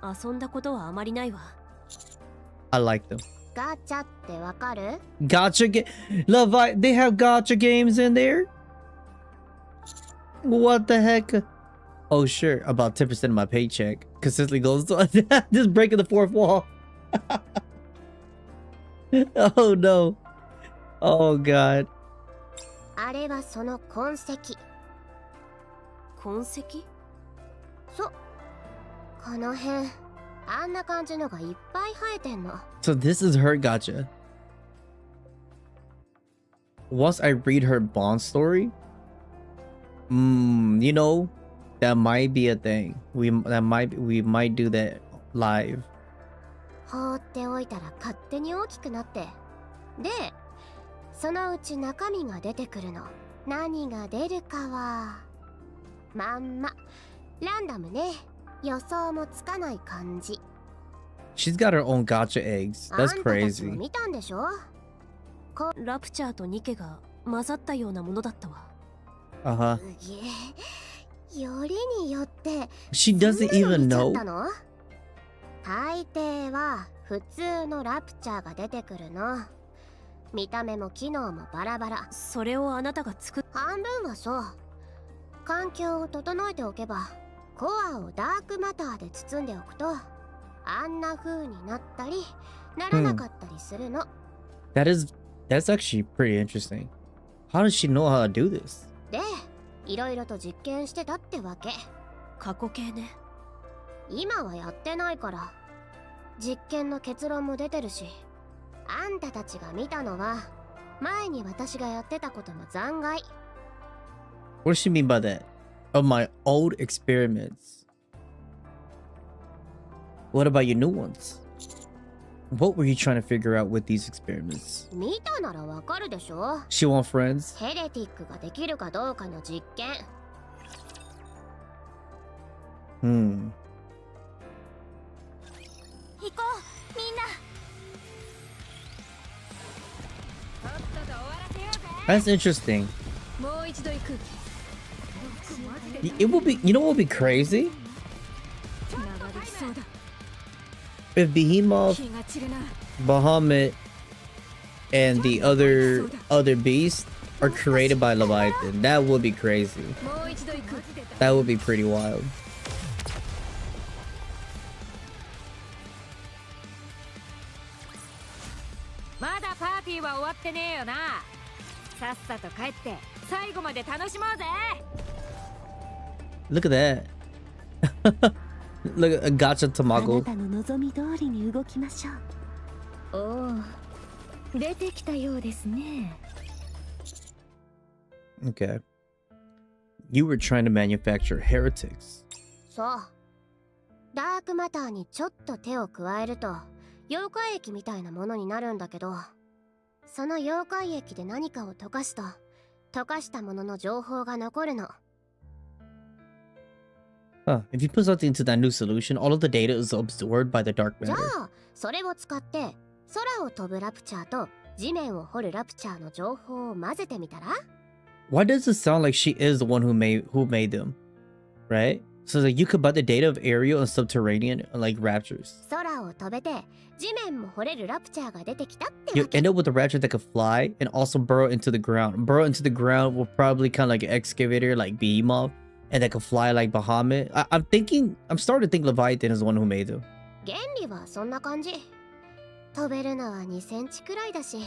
遊んだことはあまりないわ。I like them. ガチャってわかる？ Gotcha game. They have gotcha games in there? What the heck? Oh, sure. About 10% of my paycheck consistently goes to just breaking the fourth wall. Oh, no. Oh, God. あれはその痕跡。痕跡？そう。この辺、あんな感じのがいっぱい生えてんの。So this is her gotcha. Once I read her Bond story, you know, that might be a thing. We might do that live. 放っておいたら勝手に大きくなって。で、そのうち中身が出てくるの。何が出るかは、まんまランダムね。予想もつかない感じ。 She's got her own gacha eggs. あ That's んたたちも crazy. 見たんでしょ。ラプチャーとニケが混ざったようなものだったわ。Uh-huh. よりによって She doesn't even そんなの know. 見ちゃったの？大抵は普通のラプチャーが出てくるの。見た目も機能もバラバラ。それをあなたが作っ半分はそう。環境を整えておけばコアをダークマターで包んでおくとあんな風になったりならなかったりするの。That's actually pretty interesting. How does she know how to do this? で、いろいろと実験してたってわけ。過去形ね。今はやってないから。実験の結論も出てるし、あんたたちが見たのは前に私がやってたことの残骸。What does she mean by that? Of my old experiments. What about your new ones? What were you trying to figure out with these experiments? 見たならわかるでしょ。 She want friends? ヘレティックができるかどうかの実験。Hmm. 行こう、みんな。 That's interesting. もう一度行く。 It would be, you know what would be crazy? 流れきそうだ。 If Behemoth, 気が散るな。 Bahamut, and the other beasts are created by Leviathan. That would be crazy. もう一度行く。 That would be pretty wild. まだパーティーは終わってねえよな。さっさと帰って最後まで楽しもうぜ。 Look at that. Look at a gacha あ tamago. なたの望み通りに動きましょう。おお、出てきたようですね。 Okay. You were trying to manufacture heretics. そう。ダークマターにちょっと手を加えると妖怪液みたいなものになるんだけど、その妖怪液で何かを溶かすと溶かしたものの情報が残るの。 Huh. If you put something into that new solution, all of the data is absorbed by the dark じゃ matter. あそれを使って空を飛ぶラプチャーと地面を掘るラプチャーの情報を混ぜてみたら？ Why does it sound like she is the one who made them? Right? So like you could buy the data of aerial and subterranean like raptures. 空を飛べて地面も掘れるラプチャーが出てきたって You わけ。 end up with a raptor that could fly and also burrow into the ground. Burrow into the ground will probably kind of like an excavator like Behemoth and that could fly like Bahamut. I'm starting to think Leviathan is the one who made them. 原理はそんな感じ。飛べるのは2センチくらいだし、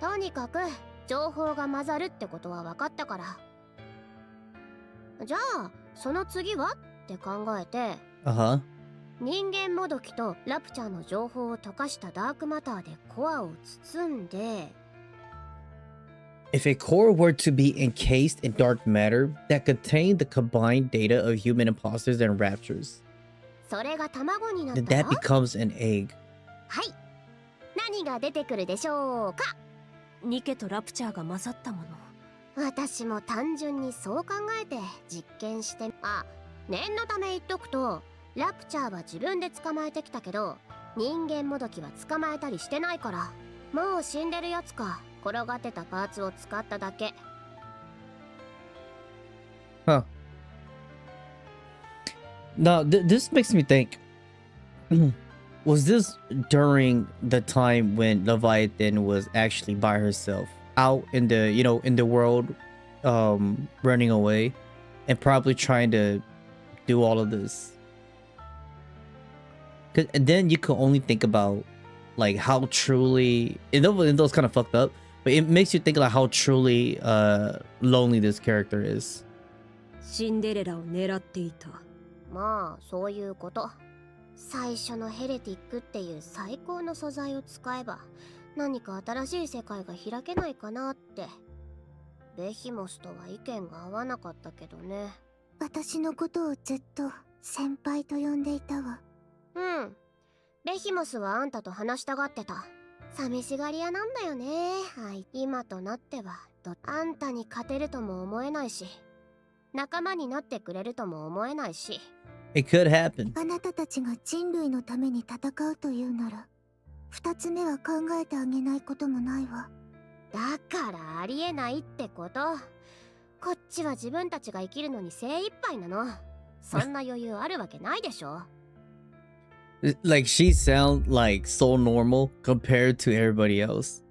とにかく情報が混ざるってことは分かったから。じゃあその次はって考えて、 Uh-huh. 人間もどきとラプチャーの情報を溶かしたダークマターでコアを包んで、 If a core were to be encased in dark matter that contained the combined data of human imposters and raptures, それが卵になっ then た that ら、 becomes an egg. はい、何が出てくるでしょうか？ニケとラプチャーが混ざったもの。私も単純にそう考えて実験して、あ、念のため言っとくと、ラプチャーは自分で捕まえてきたけど人間もどきは捕まえたりしてないから、もう死んでるやつか転がってたパーツを使っただけ。 Huh. Now, this makes me think. Was this during the time when Leviathan was actually by herself out in the, in the world, running away and probably trying to do all of this? And then you can only think about like how truly, and those kind of fucked up, but it makes you think like how truly lonely this character is. シンデレラを狙っていた。まあそういうこと。最初のヘレティックっていう最高の素材を使えば何か新しい世界が開けないかなって。ベヒモスとは意見が合わなかったけどね。私のことをずっと先輩と呼んでいたわ。うん。ベヒモスはあんたと話したがってた。寂しがり屋なんだよね。はい。今となってはあんたに勝てるとも思えないし。仲間になってくれるとも思えないし。 It could happen. あなたたちが人類のために戦うというなら、二つ目は考えてあげないこともないわ。だからありえないってこと。こっちは自分たちが生きるのに精一杯なの。そんな余裕あるわけないでしょ。Like she sound like so normal compared to everybody else.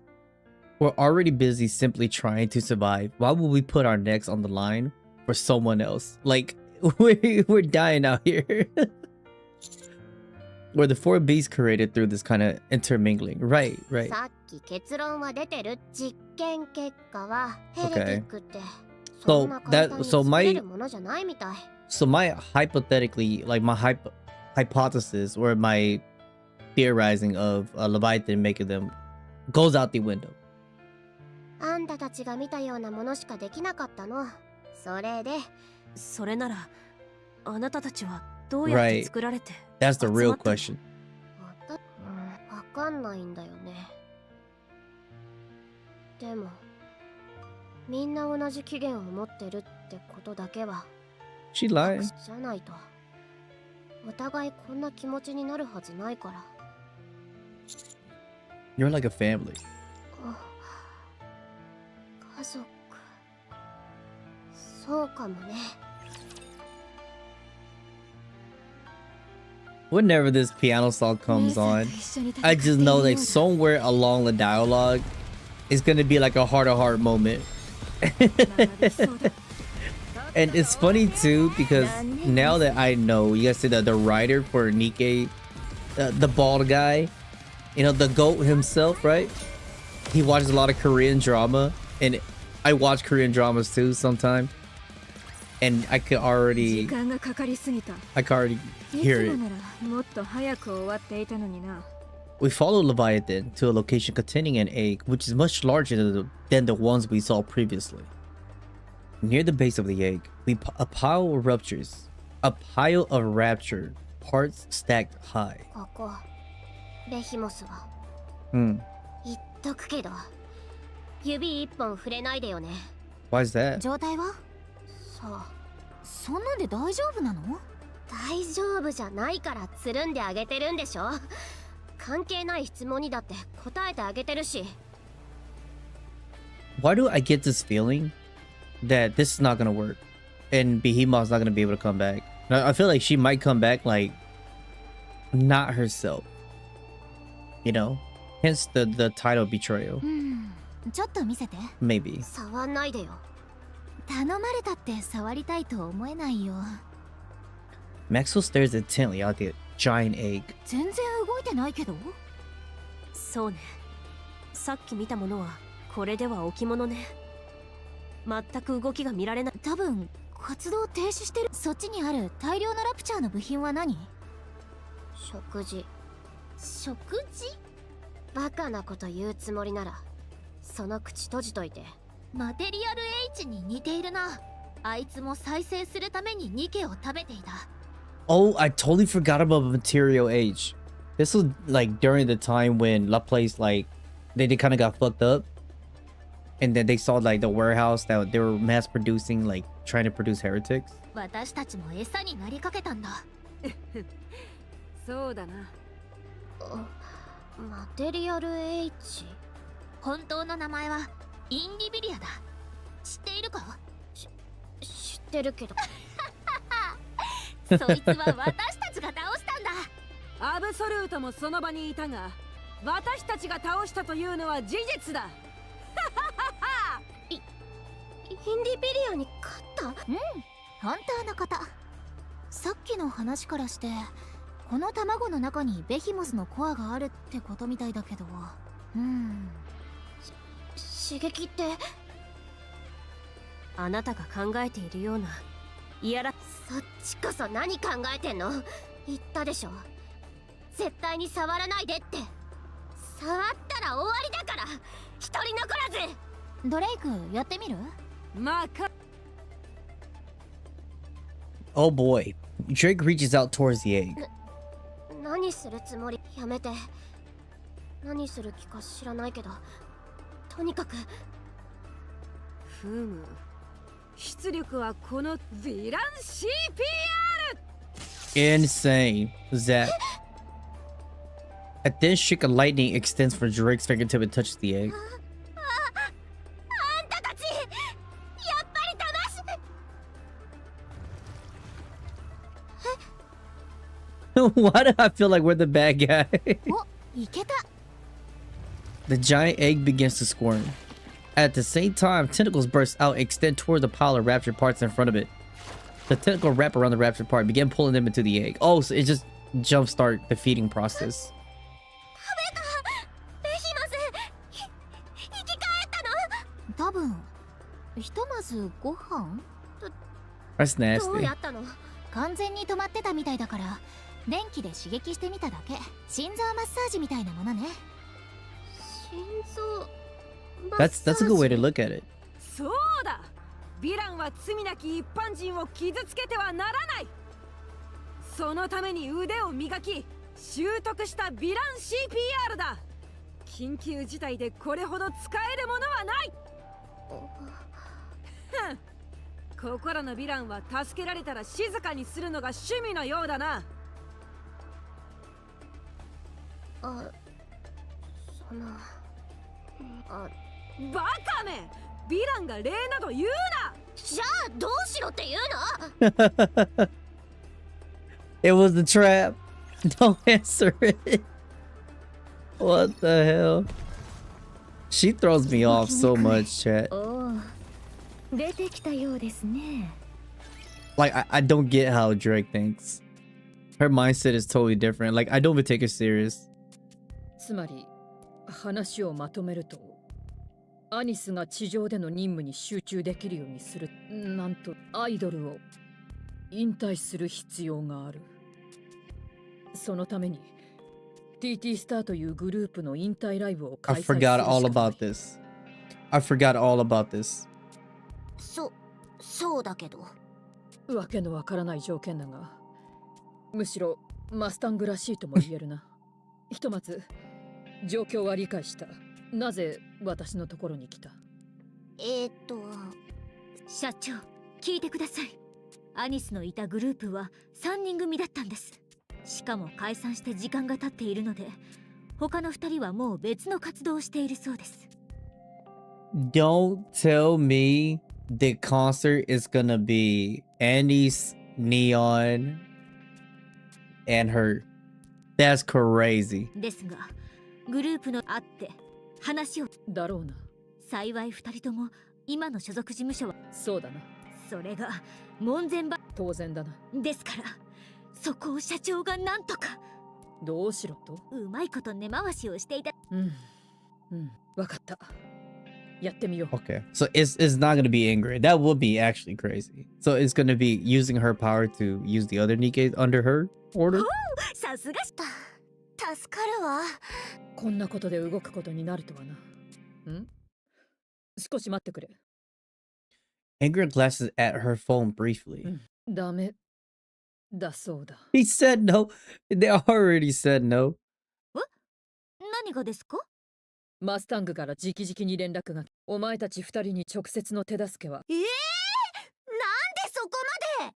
We're already busy simply trying to survive. Why would we put our necks on the line for someone else? Like we're dying out here. Were the four beasts created through this kind of intermingling? Right. さっき結論は出てる。実験結果はヘレティックって So そんな簡単に作れる my ものじゃないみたい。 so my hypothetically like my hypothesis or my theorizing of Leviathan making them goes out the window. あんたたちが見たようなものしかできなかったの。それでそれならあなたたちはどうやって作られて That's the real question. わかんないんだよね。でもみんな同じ起源を持ってるってことだけは She lied. じゃないとお互いこんな気持ちになるはずないから。 You're like a family. 家族そうかもね。 Whenever this piano song comes on, I just know like somewhere along the dialogue it's gonna be like a heart-to-heart moment. And it's funny too because now that I know, you guys see that the writer for NIkke, the bald guy, you know, the goat himself, right? He watches a lot of Korean drama, and I watch Korean dramas too sometimes, and I could already hear it. We follow Leviathan to a location containing an egg, which is much larger than the ones we saw previously. Near the base of the egg, a pile of raptured parts stacked high. ここベヒモスは Hmm. 言っとくけど指一本触れないでよね。 Why is that? 状態は？そう。そんなんで大丈夫なの？大丈夫じゃないからつるんであげてるんでしょ。関係ない質問にだって答えてあげてるし。 Why do I get this feeling that this is not gonna work and Behemoth's not gonna be able to come back? I feel like she might come back like not herself, you know, hence the title betrayal. ちょっと見せて。 Maybe. 触んないでよ。頼まれたって触りたいと思えないよ。 Maxwell stares intently at the giant egg. 全然動いてないけど。そうね。さっき見たものはこれでは置物ね。全く動きが見られない。多分活動停止してる。そっちにある大量のラプチャーの部品は何？食事。食事？バカなこと言うつもりならその口閉じといて。マテリアル H に似ているな。あいつも再生するためにニケを食べていた。 Oh, I totally forgot about Material H. This was like during the time when Laplace like they kind of got fucked up, and then they saw like the warehouse that they were mass producing, like trying to produce heretics. 私たちも餌になりかけたんだ。そうだな。マテリアル H？ 本当の名前はインリビリアだ。知っているか？知ってるけど。そいつは私たちが倒したんだ。アブソルートもその場にいたが、私たちが倒したというのは事実だ。インリビリアに勝った？うん、本当のこと。さっきの話からしてこの卵の中にベヒモスのコアがあるってことみたいだけど。刺激ってあなたが考えているような。いやら。そっちこそ何考えてんの？言ったでしょ。絶対に触らないでって。触ったら終わりだから。一人残らず。ドレイクやってみる？まか。Oh boy. Drake reaches out towards the egg. 何するつもり？やめて。何する気か知らないけど、とにかく。ふむ。出力はこのヴィラン CPR。 Insane. That a thin streak of lightning extends from Drake's fingertip and touches the egg. あんたたちやっぱり騙し Why do I feel like we're the bad guy? お、いけた。 The giant egg begins to squirm. At the same time, tentacles burst out and extend toward the pile of raptured parts in front of it. The tentacle wrap around the raptured part, begin pulling them into the egg. Oh, so it just jumpstart the feeding process. ベヒマス生き返ったの？多分ひとまずご飯 That's どう nasty. やったの？完全に止まってたみたいだから電気で刺激してみただけ。心臓マッサージみたいなものね。心臓 That's a good way to look at it. そうだ、ヴィランは罪なき一般人を傷つけてはならない。そのために腕を磨き習得したヴィラン CPR だ。緊急事態でこれほど使えるものはない。ふん、ここらのヴィランは助けられたら静かにするのが趣味のようだな。あ、そのあ、バカめ、ヴィランが礼など言うな。じゃあどうしろって言うの？ It was the trap. Don't answer it. What the hell? She throws me off so much, chat. おお、出てきたようですね。 Like, I don't get how Drake thinks. Her mindset is totally different. Like, I don't even take her serious. つまり話をまとめると、アニスが地上での任務に集中できるようにする、なんとアイドルを引退する必要がある。そのために TT スターというグループの引退ライブを I 開催するし forgot か all ない。 about this. I forgot all about this. そうだけど。わけのわからない条件だが、むしろマスタングらしいとも言えるな。ひとまず状況は理解した。なぜ私のところに来た？社長、聞いてください。アニスのいたグループは3人組だったんです。しかも解散して時間が経っているので、他の2人はもう別の活動をしているそうです。 Don't tell me the concert is gonna be Annie's, Neon, and her. That's crazy. ですが、グループの会って話を。だろうな。幸い2人とも今の所属事務所は。そうだな。それが門前ば当然だな。ですから、そこを社長がなんとか。どうしろと？うまいこと根回しをしていた。わかった。やってみよう。 Okay, so it's not gonna be Ingrid. That would be actually crazy. So it's gonna be using her power to use the other Nikke under her order. さすが助かるわ。こんなことで動くことになるとはな。少し待ってくれ。Ingrid glances at her phone briefly. ダメだそうだ。 He said no. They already said no. 何がですか？マスタングから直々に連絡が。お前たち2人に直接の手助けは。なんでそこまで？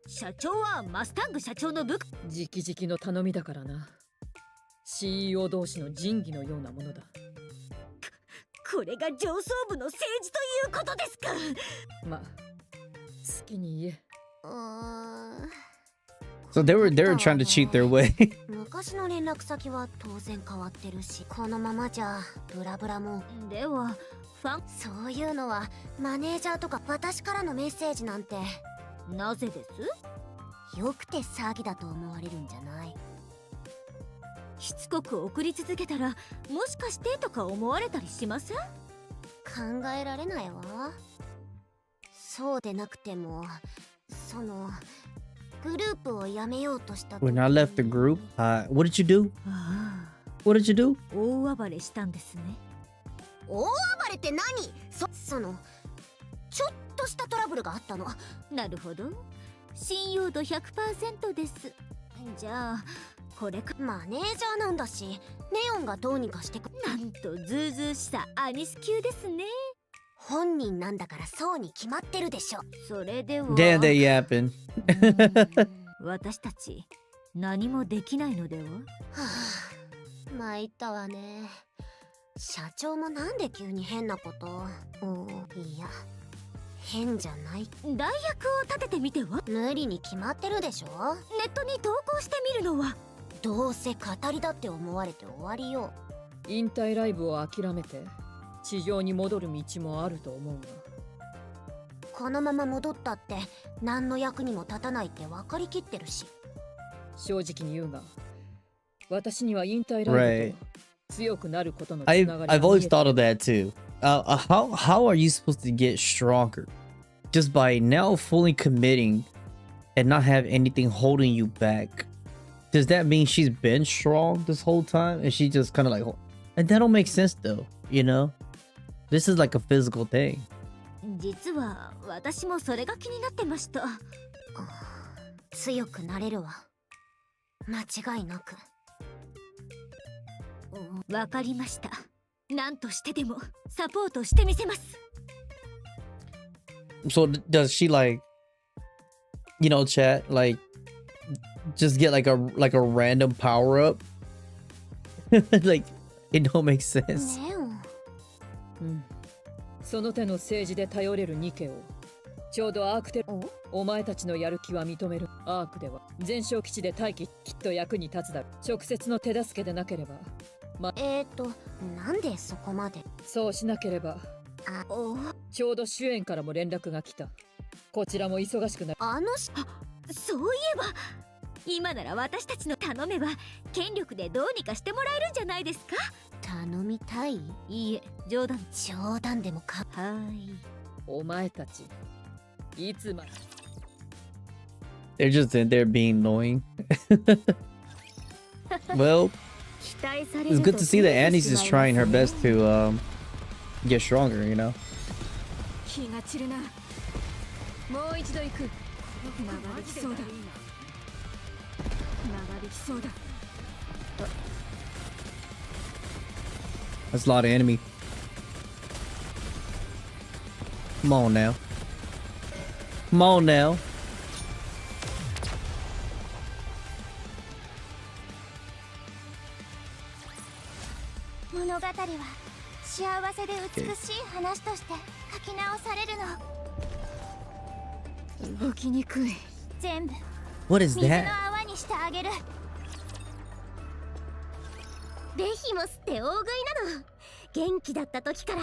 社長はマスタング社長の部下。直々の頼みだからな。CEO 同士の仁義のようなものだ。これが上層部の政治ということですか？まあ、好きに言え。So they were trying to cheat their way. 昔の連絡先は当然変わってるし、このままじゃブラブラも。ではファン。そういうのはマネージャーとか私からのメッセージなんて。なぜです？よくて詐欺だと思われるんじゃない？しつこく送り続けたら、もしかしてとか思われたりしません？考えられないわ。そうでなくても、そのグループを辞めようとした時。 When I left the group, what did you do? ああ、 What did you do? 大暴れしたんですね。大暴れって何？そのちょっとしたトラブルがあったの。なるほど、信用度 100% です。じゃあこれか。マネージャーなんだし、ネオンがどうにかしてく。なんとズうずうしさアニス級ですね。本人なんだからそうに決まってるでしょ。それでは Damn, they yapping. 私たち何もできないのでは。はあ、参ったわね。社長もなんで急に変なことを。いや、変じゃない。代役を立ててみては。無理に決まってるでしょ。ネットに投稿してみるのは。どうせ語りだって思われて終わりよ。引退ライブを諦めて地上に戻る道もあると思うが。このまま戻ったって何の役にも立たないって分かりきってるし。正直に言うが、私には引退ライブと強くなることのつながりが見え I've always て thought of that too. How are you supposed to get stronger? Just by now fully committing and not have anything holding you back. Does that mean she's been strong this whole time and she just kind of like, and that don't make sense though, you know? This is like a physical thing. 実は私もそれが気になってました。強くなれるわ。間違いなく。わかりました。何としてでもサポートしてみせます。 So does she like, you know, chat, like just get like a random power up? Like it don't make sense. ねうん、その手の政治で頼れるニケをちょうどアークテル、お前たちのやる気は認める。アークでは全焼基地で待機、きっと役に立つだろう。直接の手助けでなければ。なんでそこまで。そうしなければ。ちょうど主演からも連絡が来た。こちらも忙しくなる。そういえば今なら私たちの頼めば権力でどうにかしてもらえるんじゃないですか。頼みたい？いいえ、冗談でもか。はい。お前たちいつまで They're just in there being annoying. Well, it's good to see that Annie's just trying her best to get stronger, you know. 気が散るな。もう一度行く。流れきそうだ。流れきそうだ。 That's a lot of enemy. Come on now. Come on now. 物語は幸せで美しい話として書き直されるの。動きにくい。全部 What is 水の that? 泡にしてあげる。ベヒモスって大食いなの。元気だった時から。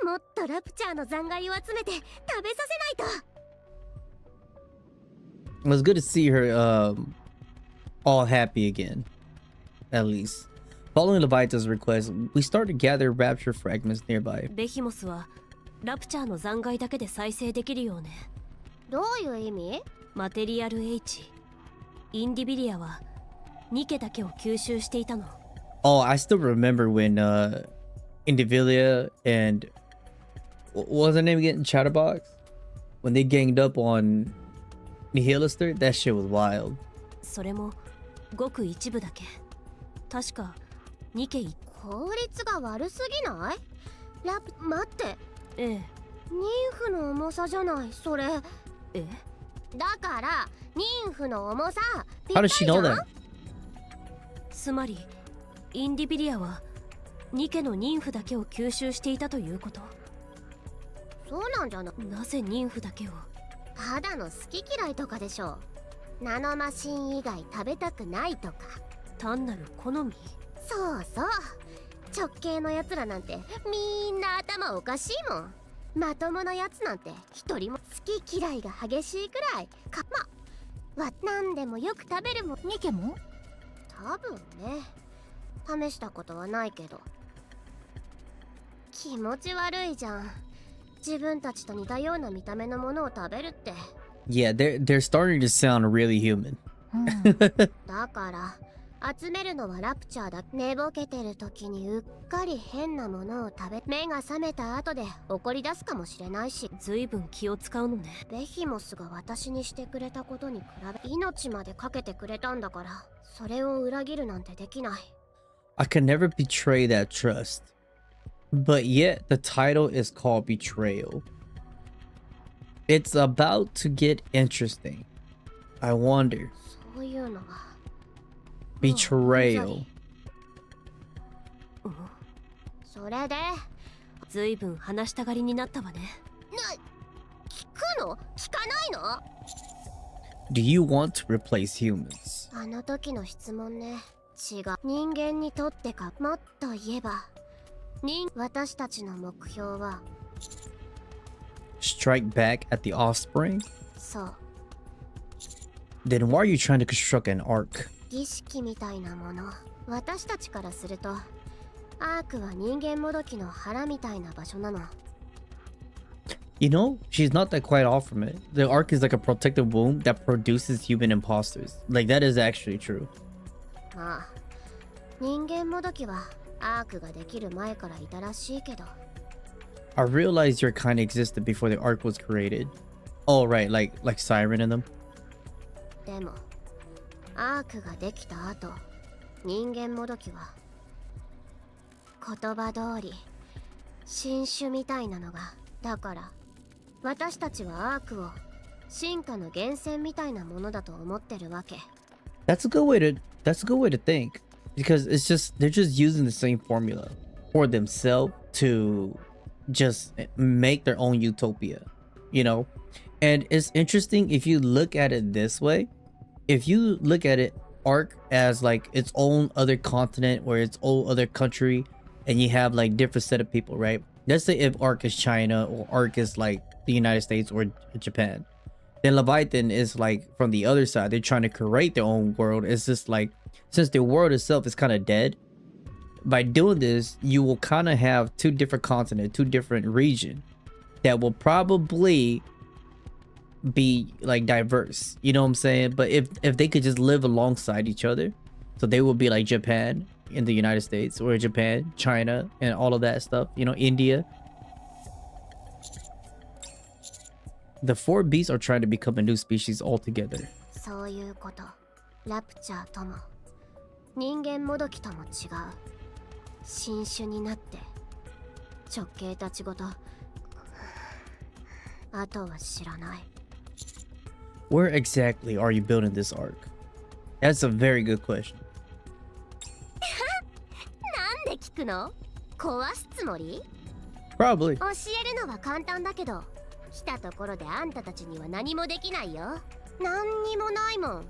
もっとラプチャーの残骸を集めて食べさせないと。 It was good to see her all happy again. At least. Following Leviathan's request, we start to gather rapture fragments nearby. ベヒモスはラプチャーの残骸だけで再生できるようね。どういう意味？マテリアル H、インディビリアはニケだけを吸収していたの。Oh, I still remember when Indivilia and what was her name again? Chatterbox? When they ganged up on Nihilister? That shit was wild. それもごく一部だけ。確かニケ一効率が悪すぎない？待って。ええ。妊婦の重さじゃないそれ。え？だから妊婦の重さ。How does she know that? つまりインディビリアはニケの妊婦だけを吸収していたということ。そうなんじゃな。なぜ妊婦だけを？ただの好き嫌いとかでしょ。ナノマシン以外食べたくないとか。単なる好み。そうそう。直系のやつらなんてみんな頭おかしいもん。まともなやつなんて一人も。好き嫌いが激しいくらい何でもよく食べるもん。ニケも？多分ね。試したことはないけど。気持ち悪いじゃん。自分たちと似たような見た目のものを食べるって。 Yeah, they're starting to sound really human. だから集めるのはラプチャーだ。寝ぼけてる時にうっかり変なものを食べ、目が覚めた後で怒り出すかもしれないし。随分気を使うのね。ベヒモスが私にしてくれたことに比べ命までかけてくれたんだから、それを裏切るなんてできない。 I could never betray that trust. But yet the title is called Betrayal. It's about to get interesting. I wonder. そういうのが Betrayal. それでずいぶん話したがりになったわね。聞くの聞かないの？ Do you want to replace humans? あの時の質問ね。違う。人間にとってか、もっと言えば私たちの目標は Strike back at the offspring? そう、 Then why are you trying to construct an ark? 儀式みたいなもの。私たちからするとアークは人間もどきの腹みたいな場所なの。 You know, she's not that quite off from it. The ark is like a protective womb that produces human imposters. Like, that is actually true. まあ人間もどきはアークができる前からいたらしいけど、 I realized your kind existed before the ark was created. Oh, right, like Siren and them. でもアークができた後、人間もどきは言葉通り新種みたいなのが。だから私たちはアークを進化の源泉みたいなものだと思ってるわけ。 That's a good way to think, because it's just they're just using the same formula for themselves to just make their own utopia, you know. And it's interesting if you look at it this way. If you look at it, Ark as like its own other continent or its own other country, and you have like different set of people, right? Let's say if Ark is China or Ark is like the United States or Japan, then Leviathan is like from the other side. They're trying to create their own world. It's just like, since the world itself is kind of dead, by doing this you will kind of have two different continents, two different regions that will probably be like diverse, you know what I'm saying? But if they could just live alongside each other, so they will be like Japan in the United States, or Japan, China, and all of that stuff, you know, India. The four beasts are trying to become a new species altogether. そういうこと。ラプチャーとも人間もどきとも違う新種になって、直系たちごとあとは知らない。 Where exactly are you building this ark? That's a very good question. なんで聞くの？壊すつもり？ Probably. 教えるのは簡単だけど、来たところであんたたちには何もできないよ。何にもないもん。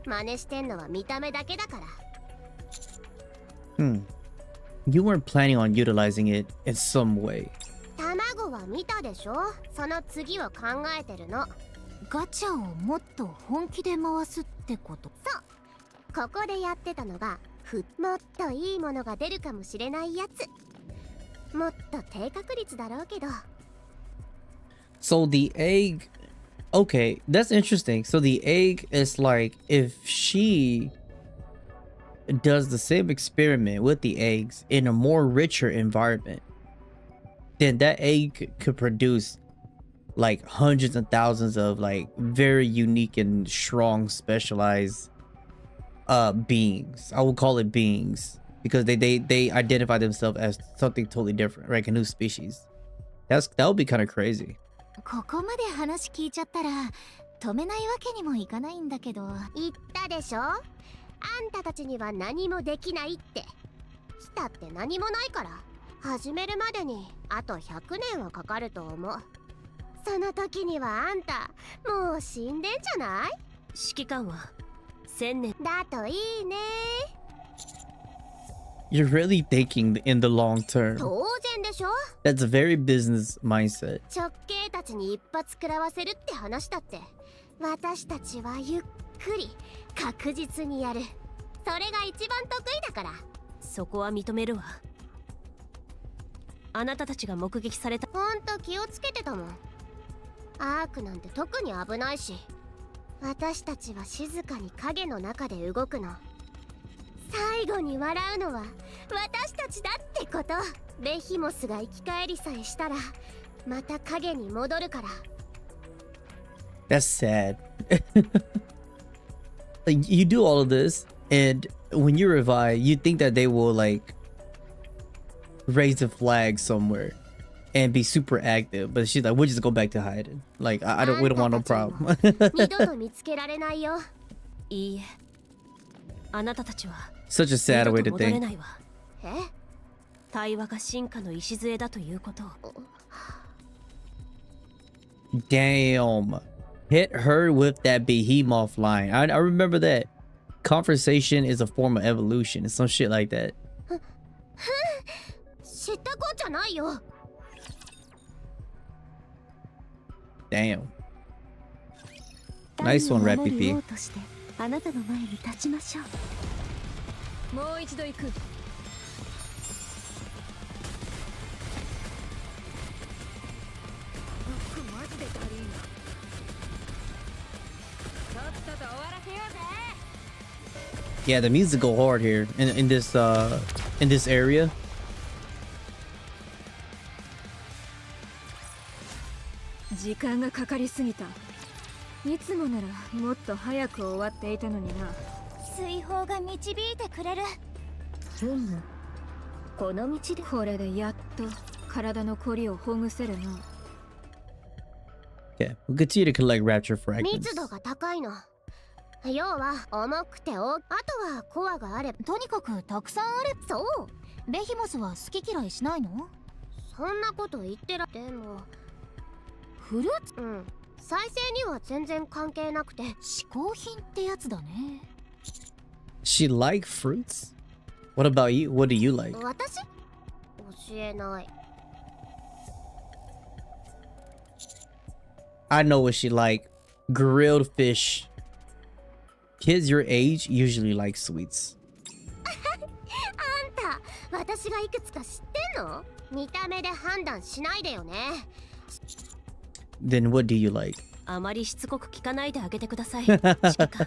真似してんのは見た目だけだから。 You weren't planning on utilizing it in some way. 卵は見たでしょ？その次を考えてるの。ガチャをもっと本気で回すってこと？そう。ここでやってたのがもっといいものが出るかもしれないやつ。もっと低確率だろうけど。 So the egg, okay, that's interesting. So the egg is like, if she does the same experiment with the eggs in a more richer environment, then that egg could produce like hundreds and thousands of like very unique and strong specialized beings. I will call it beings, because they identify themselves as something totally different, right? A new species. That would be kind of crazy. ここまで話聞いちゃったら止めないわけにもいかないんだけど。言ったでしょ？あんたたちには何もできないって。来たって何もないから、始めるまでにあと100年はかかると思う。その時にはあんたもう死んでんじゃない？指揮官は1000年だといいね。 You're really thinking in the long term. 当然でしょ？ That's a very business mindset. 直系たちに一発食らわせるって話だって、私たちはゆっくり確実にやる。それが一番得意だから。そこは認めるわ。あなたたちが目撃された。ほんと気をつけてたもん。アークなんて特に危ないし、私たちは静かに影の中で動くの。最後に笑うのは私たちだってこと。ベヒモスが生き返りさえしたらまた影に戻るから。 That's sad. Like, you do all of this, and when you revive, you think that they will like raise a flag somewhere and be super active. But she's like, we'll just go back to hiding. Like, I don't, we don't want no problem. 二度と見つけられないよ。いいえ、あなたたちは Such a sad 二 way 度 to と戻れ think. ないわ。え？対話が進化の礎だということを。 Damn. Hit her with that behemoth line. I remember that. Conversation is a form of evolution and some shit like that. 知ったこっちゃないよ。 Damn. Nice one, Rappy P. としてあなたの前に立ちましょう。もう一度行く。僕マジでだりーな。とっとと終わらせようぜ。 Yeah, the music go hard here in this area. 時間がかかりすぎた。いつもならもっと早く終わっていたのにな。水泡が導いてくれる。この道でこれでやっと体のこりをほぐせるな。Yeah, we'll continue to collect rapture fragments. 密度が高いの。要は重くてあとはコアがあれば。とにかくたくさんあれ。そう。ベヒモスは好き嫌いしないの？そんなこと言ってらでも。フルーツ？うん。再生には全然関係なくて。嗜好品ってやつだね。She like fruits? What about you? What do you like? 私？教えない。I know what she like. Grilled fish. Kids your age usually like sweets. あんた、私がいくつか知ってんの？見た目で判断しないでよね。Then what do you like? あまりしつこく聞かないであげてください。指揮官。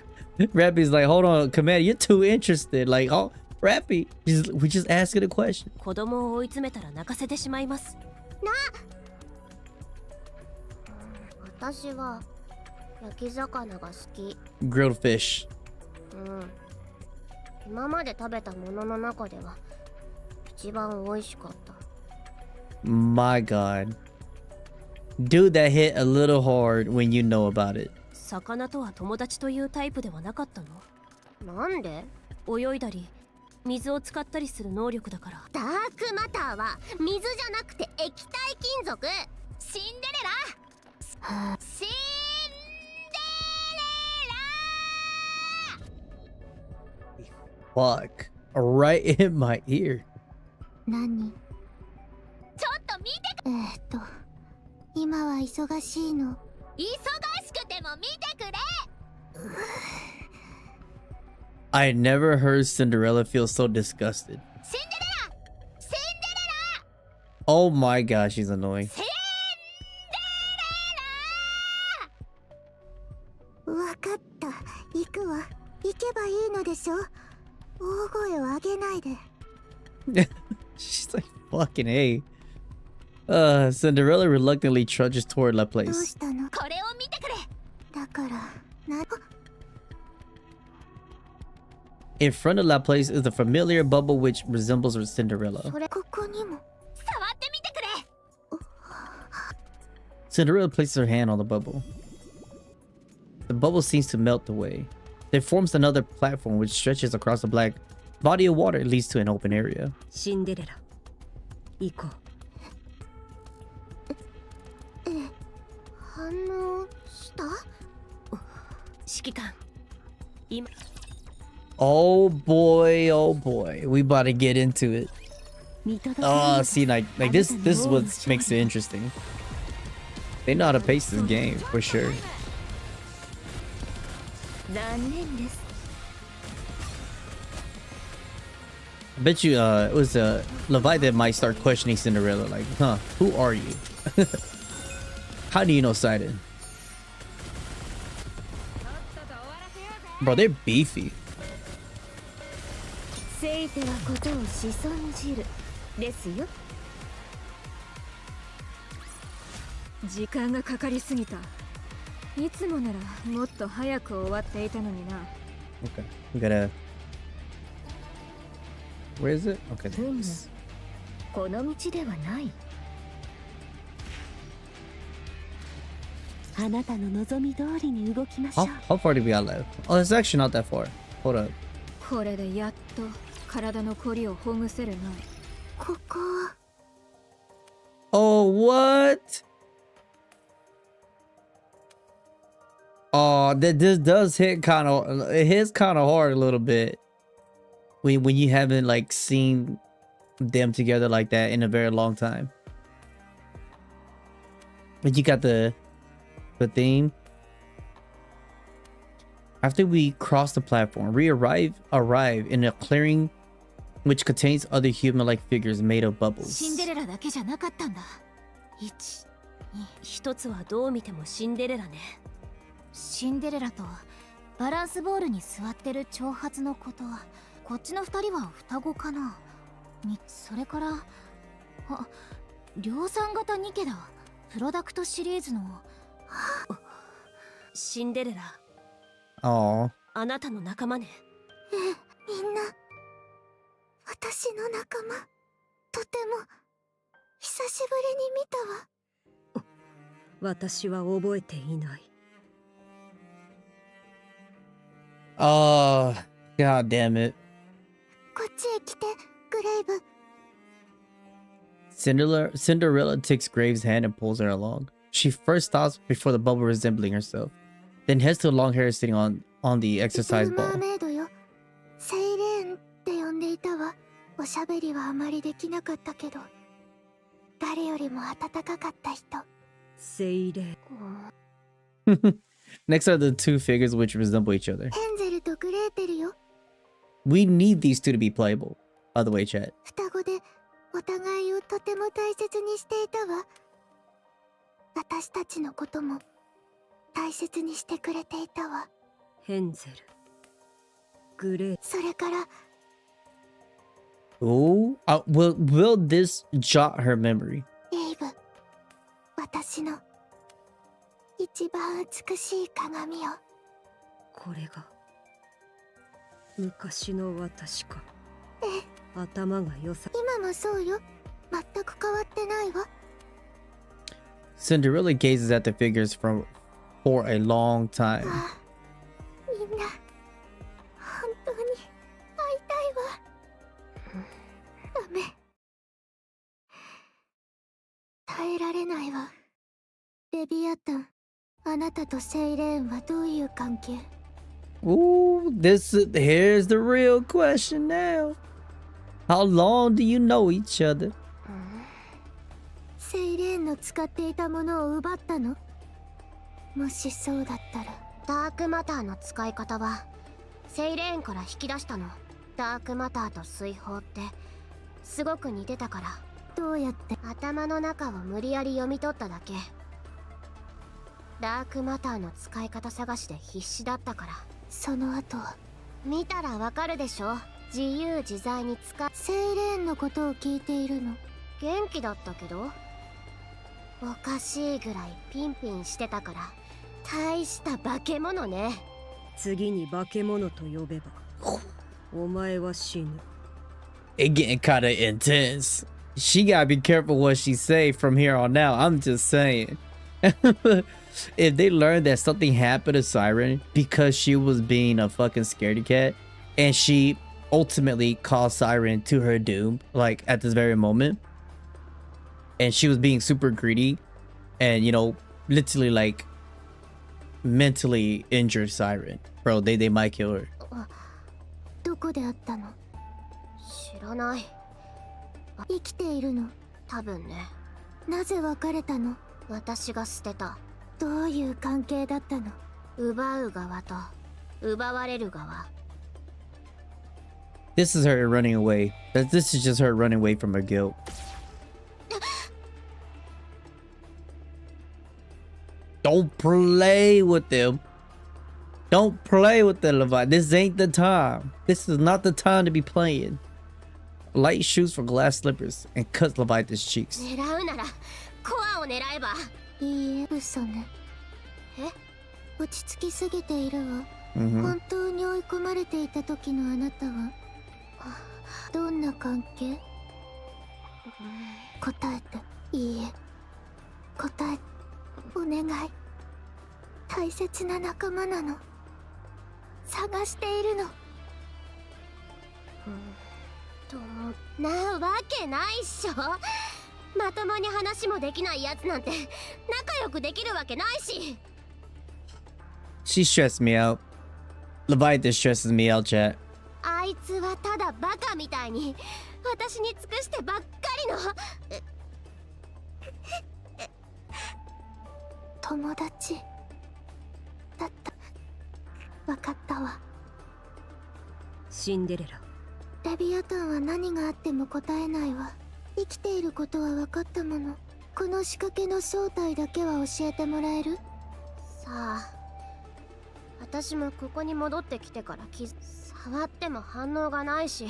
Rappy's like, hold on, Commander, you're too interested. Like, oh, Rappy, we just asking a question. 子供を追い詰めたら泣かせてしまいます。私は焼き魚が好き。 Grilled fish. うん。今まで食べたものの中では一番美味しかった。 My God. Dude, that hit a little hard when you know about it. 魚とは友達というタイプではなかったの？なんで？泳いだり水を使ったりする能力だから。ダークマターは水じゃなくて液体金属。シンデレラ。シンデレラ。 Fuck. Right in my ear. 何？ちょっと見て。今は忙しいの。忙しくても見てくれ。 I never heard Cinderella feel so disgusted. シンデレラ。シンデレラ。 Oh my gosh, she's annoying. シンデレラ。わかった。行くわ。行けばいいのでしょ。大声を上げないで。 She's like, fucking A. Cinderella reluctantly trudges toward La どう Place. したの？これを見てくれ。だから、In front of La Place is a familiar bubble which resembles Cinderella. それここにも。触ってみてくれ。 Cinderella places her hand on the bubble. The bubble seems to melt away. There forms another platform which stretches across a black body of water. It leads to an open area. シンデレラ。行こう。反応した？指揮官。今。 Oh boy, oh boy. We about to get into it. Oh, see, like this is what makes it interesting. They know how to pace this game for sure. 残念です。 I bet you it was Levi that might start questioning Cinderella, like, huh, who are you? How do you know Sidon? Bro, they're beefy. せいてはことをしそんじるですよ。時間がかかりすぎた。いつもならもっと早く終わっていたのにな。 Okay, we gotta. Where is it? Okay, there it is. この道ではない。あなたの望み通りに動きましょう。How far did we got left? Oh, it's actually not that far. Hold up. これでやっと体のこりをほぐせるな。ここ。Oh, what? Oh, that this does hit kind of. It hits kind of hard a little bit when you haven't like seen them together like that in a very long time. But you got the theme. After we cross the platform, we arrive in a clearing which contains other human-like figures made of bubbles. シンデレラだけじゃなかったんだ。一つはどう見てもシンデレラね。シンデレラとバランスボールに座ってる長髪の子と、こっちの二人は双子かな。それから、あ、量産型ニケだ。プロダクトシリーズの。シンデレラ。Oh. あなたの仲間ね。みんな、私の仲間。とても久しぶりに見たわ。私は覚えていない。Oh, god damn it. こっちへ来て、グレイブ。Cinderella takes Graves' hand and pulls her along. She first stops before the bubble resembling herself, then heads to a long hair sitting on the exercise ball. マーメイドよ。セイレーンって呼んでいたわ。おしゃべりはあまりできなかったけど、誰よりも温かかった人。セイレうん。Next are the two figures which resemble each other. ヘンゼルとグレーテルよ。We need these two to be playable. By the way, chat. 双子でお互いをとても大切にしていたわ。私たちのことも大切にしてくれていたわ。ヘンゼル、グレー。それから。Oh, will this jot her memory? エイブ、私の一番美しい鏡よ。これが昔の私か。ええ。頭が良さ。今もそうよ。全く変わってないわ。Cinderella gazes at the figures for a long time. ああ、みんな本当に会いたいわ。ダメ。耐えられないわ。レビアタン、あなたとセイレーンはどういう関係？ Ooh, here's the real question now. How long do you know each other? セイレーンの使っていたものを奪ったの？もしそうだったら。ダークマターの使い方はセイレーンから引き出したの。ダークマターと水泡ってすごく似てたから。どうやって？頭の中を無理やり読み取っただけ。ダークマターの使い方探しで必死だったから。その後は？見たらわかるでしょ。自由自在にセイレーンのことを聞いているの？元気だったけど、おかしいぐらいピンピンしてたから。大した化け物ね。次に化け物と呼べばお前は死ぬ。 It getting kind of intense. She gotta be careful what she say from here on out. I'm just saying. If they learn that something happened to Siren because she was being a fucking scaredy cat and she ultimately caused Siren to her doom, like at this very moment, and she was being super greedy and, you know, literally like mentally injured Siren, bro, they might kill her. どこで会ったの？知らない。生きているの？多分ね。なぜ別れたの？私が捨てた。どういう関係だったの？奪う側と奪われる側。 This is her running away. This is just her running away from her guilt. Don't play with them. Don't play with the Leviathan. This ain't the time. This is not the time to be playing. Light shoots for glass slippers and cuts Leviathan's cheeks. 狙うならコアを狙えば。いいえ、嘘ね。え？落ち着きすぎているわ。Mm-hmm. 本当に追い込まれていた時のあなたはどんな関係？答えて。いいえ。答え。お願い。大切な仲間なの。探しているの。なわけないっしょ。まともに話もできないやつなんて仲良くできるわけないし。 She stressed me out. Leviathan stresses me out, chat. あいつはただバカみたいに私に尽くしてばっかりの。友達だった。わかったわ。シンデレラ。レビアタンは何があっても答えないわ。生きていることは分かったもの。この仕掛けの正体だけは教えてもらえる？さあ、私もここに戻ってきてから触っても反応がないし、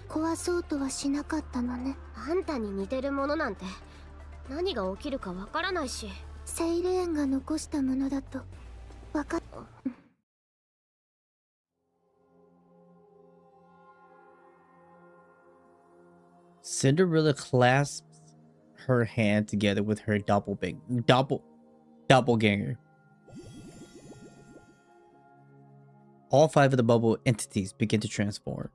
壊そうとはしなかったのね。あんたに似てるものなんて何が起きるかわからないし。セイレーンが残したものだと分かっ。Cinderella clasps her hand together with her doppelganger. All 5 of the bubble entities begin to transform.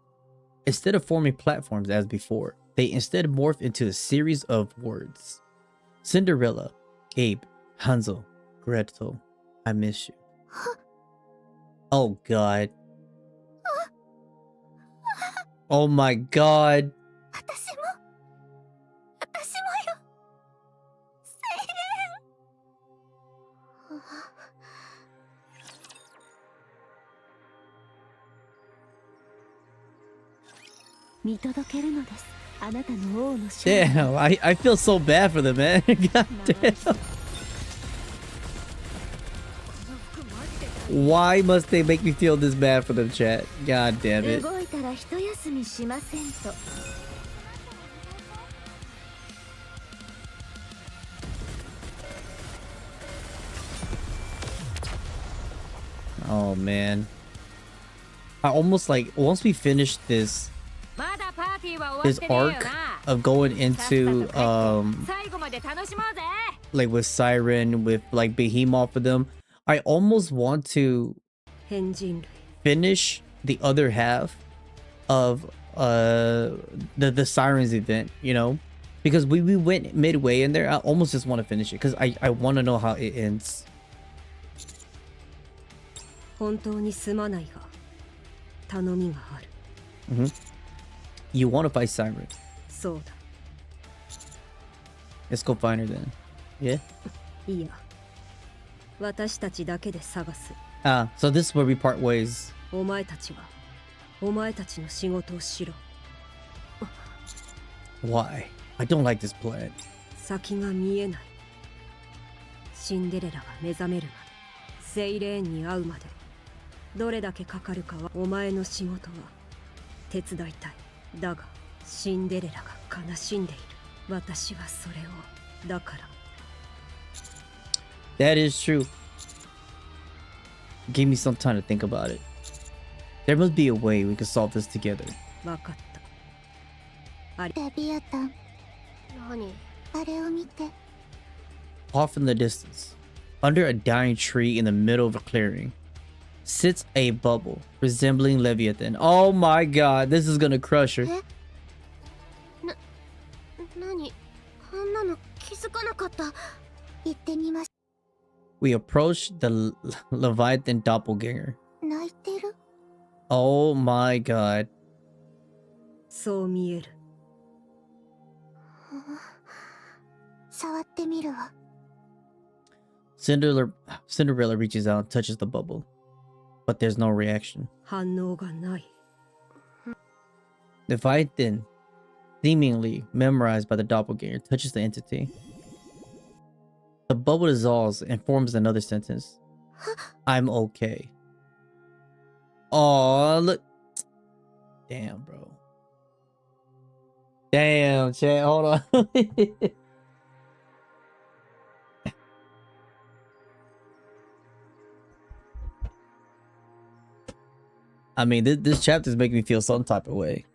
Instead of forming platforms as before, they instead morph into a series of words. Cinderella, Abe, Hansel, Gretel, I miss you. Oh god. Oh my god. 私もよ。セイレーン。見届けるのです。あなたの王の将来。 Damn, I feel so bad for them, man. God damn. Why must they make me feel this bad for them, chat? God damn it. 動いたら一休みしませんと。Oh man. I almost like once we finish this arc of going into like with Siren, with like Behemoth for them, I almost want to finish the other half of the Sirens event, you know, because we went midway in there. I almost just want to finish it because I want to know how it ends. 本当にすまないが頼みがある。You want to fight Siren? そうだ。 Let's go find her then. Yeah? いや、私たちだけで探す。Ah, so this is where we part ways. お前たちはお前たちの仕事をしろ。 Why? I don't like this plan. 先が見えない。シンデレラが目覚めるまで、セイレーンに会うまで、どれだけかかるかはお前の仕事は手伝いたい。だがシンデレラが悲しんでいる。私はそれを、だから。 That is true. Give me some time to think about it. There must be a way we can solve this together. わかった。レビアタン、何？あれを見て。 Off in the distance, under a dying tree in the middle of a clearing, sits a bubble resembling Leviathan. Oh my god, this is gonna crush her. 何？あんなの気づかなかった。行ってみまし。 We approach the Leviathan doppelganger. 泣いてる。 Oh my god. そう見える。触ってみるわ。 Cinderella reaches out and touches the bubble, but there's no reaction. 反応がない。 Leviathan, seemingly memorized by the doppelganger, touches the entity. The bubble dissolves and forms another sentence. I'm okay. Oh, look. Damn, bro. Damn, chat. Hold on. I mean, this chapter is making me feel some type of way.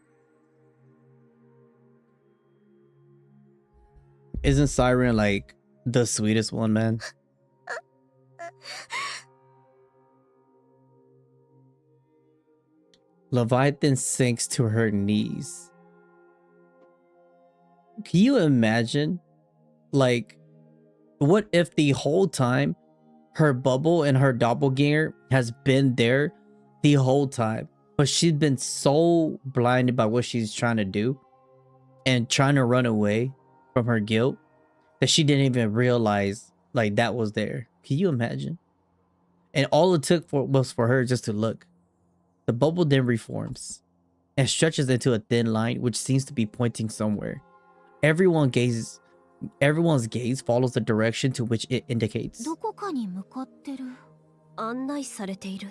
Isn't Siren like the sweetest one, man? Leviathan sinks to her knees. Can you imagine? Like, what if the whole time her bubble and her doppelganger has been there the whole time, but she's been so blinded by what she's trying to do and trying to run away from her guilt that she didn't even realize like that was there. Can you imagine? And all it took was for her just to look. The bubble then reforms and stretches into a thin line which seems to be pointing somewhere. Everyone's gaze follows the direction to which it indicates. どこかに向かってる。案内されている。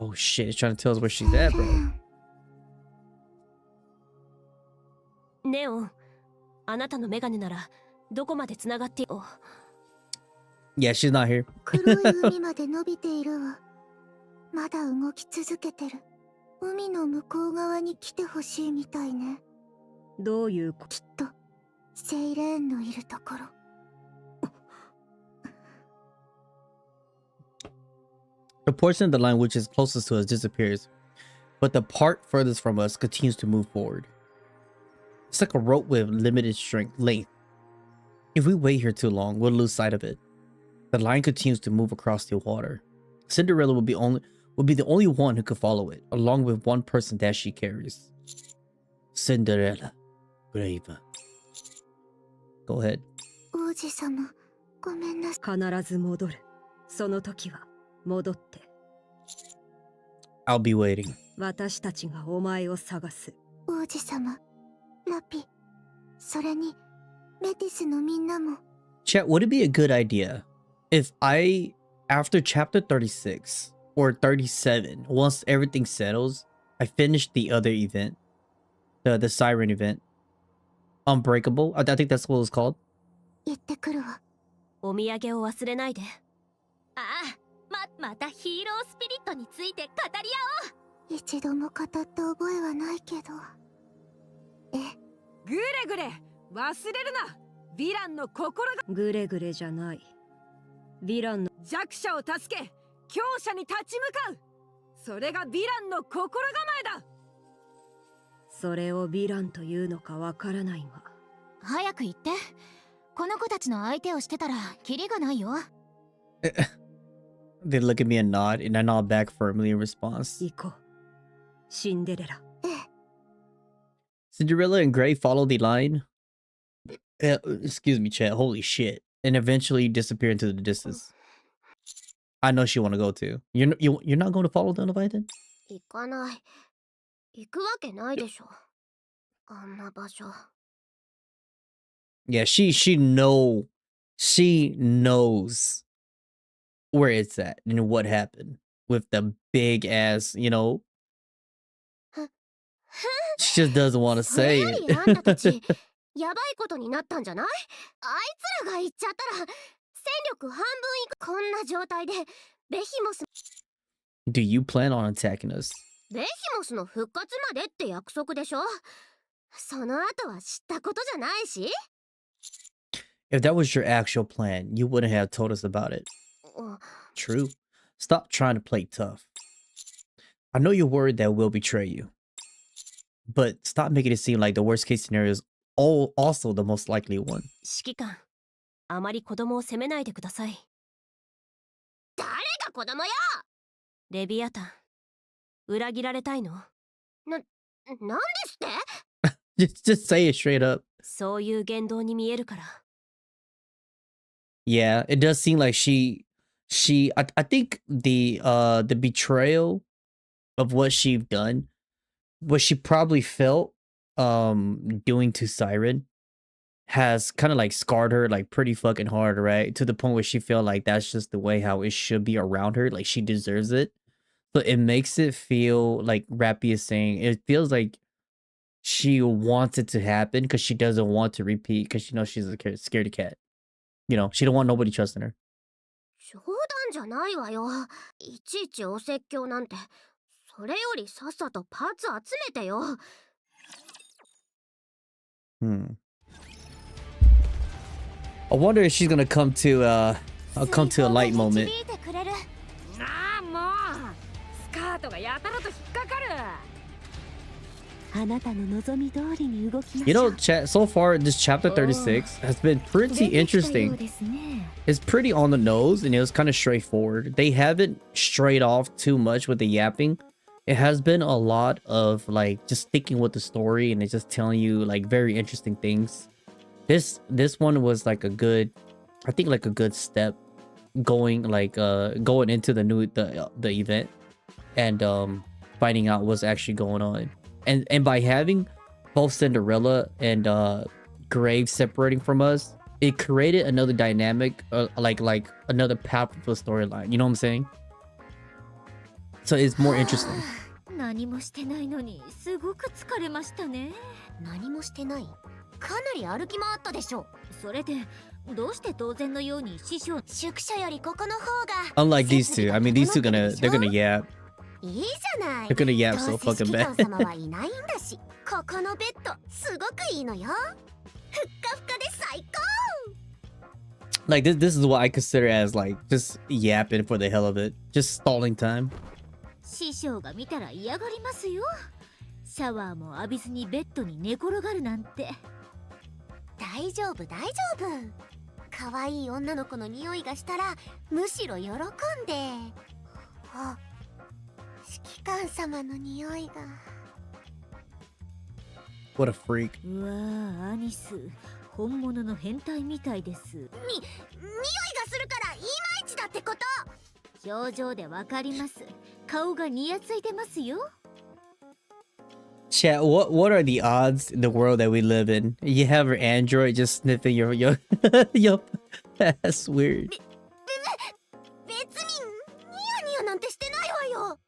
Oh shit, it's trying to tell us where she's at, bro. ネオン、あなたのメガネならどこまで繋がってお Yeah, she's not here. 黒い海まで伸びているわ。まだ動き続けてる。海の向こう側に来てほしいみたいね。どういうこきっとセイレーンのいるところ。The portion of the line which is closest to us disappears, but the part furthest from us continues to move forward. It's like a rope with limited length. If we wait here too long, we'll lose sight of it. The line continues to move across the water. Cinderella will be the only one who could follow it, along with one person that she carries. Cinderella, brave. Go ahead. 王子様、ごめんなさい。必ず戻る。その時は戻って。I'll be waiting. 私たちがお前を探す。王子様、ラピ、それにメティスのみんなも。Chat, would it be a good idea if I, after chapter 36 or 37, once everything settles, I finish the other event, the siren event, Unbreakable? I think that's what it's called. 行ってくるわ。お土産を忘れないで。ああ、またヒーロースピリットについて語り合おう。一度も語った覚えはないけど。グレグレ忘れるな。ヴィランの心がグレグレじゃない。ヴィランの弱者を助け強者に立ち向かう。それがヴィランの心構えだ。それをヴィランというのかわからないが。早く言って。この子たちの相手をしてたらキリがないよ。They look at me and nod, and I nod back firmly in response. 行こう。シンデレラ。Cinderella and Gray follow the line. Excuse me, chat. Holy shit. And eventually disappear into the distance. I know she want to go too. You're not going to follow the Leviathan? 行かない。行くわけないでしょ。あんな場所。Yeah, she knows where it's at and what happened with the big ass, you know. She just doesn't want to それ say よりあんたた it. ちやばいことになったんじゃない？あいつらが行っちゃったら戦力半分いく。こんな状態でベヒモス Do you plan on attacking us? ベヒモスの復活までって約束でしょ。その後は知ったことじゃないし。 If that was your actual plan, you wouldn't have told us about it. True. Stop trying to play tough. I know you're worried that we'll betray you. But stop making it seem like the worst case scenario is also the most likely one. 指揮官、あまり子供を責めないでください。誰が子供よ。レビアタン、裏切られたいの？なんですって？ just say it straight up. そういう言動に見えるから。Yeah, it does seem like I think the betrayal of what she's done, what she probably felt doing to Siren has kind of like scarred her like pretty fucking hard, right? To the point where she felt like that's just the way how it should be around her, like she deserves it. So it makes it feel like Rappy is saying, it feels like she wants it to happen because she doesn't want to repeat because she knows she's a scaredy cat. You know, she don't want nobody trusting her. 冗談じゃないわよ。いちいちお説教なんて。それよりさっさとパーツ集めてよ。I wonder if she's gonna come to a light moment. 導いてくれる。ああもうスカートがやたらと引っかかる。あなたの望み通りに動きま You しょ know, う。 so far this chapter 36 has been pretty 出てきたよ interesting. うですね。 It's pretty on the nose and it was kind of straightforward. They haven't strayed off too much with the yapping. It has been a lot of like just sticking with the story and it's just telling you like very interesting things. This one was like a good, I think like a good step going going into the event and finding out what's actually going on. And by having both Cinderella and Graves separating from us, it created another dynamic, like another path of the storyline. You know what I'm saying? So it's more interesting. 何もしてないのにすごく疲れましたね。何もしてない。かなり歩き回ったでしょ。それでどうして当然のように師匠宿舎よりここの方が Unlike these two, I mean these two they're gonna yap. いいじゃない。 They're gonna yap ど so うせ fucking 指揮 bad. 官様はいないんだし、ここのベッドすごくいいのよ。ふっかふかで最高。 Like this is what I consider as like just yapping for the hell of it, just stalling time. 師匠が見たら嫌がりますよ。シャワーも浴びずにベッドに寝転がるなんて。大丈夫大丈夫。可愛い女の子の匂いがしたらむしろ喜んで。あ、指揮官様の匂いが。 What a freak. うわあ、アニス本物の変態みたいです。匂いがするからいまいちだってこと。表情でわかります。顔がニヤついてますよ。 Chat, what are the odds in the world that we live in? You have your android just sniffing your your that's weird. 別にニヤニヤなんてしてないわよ。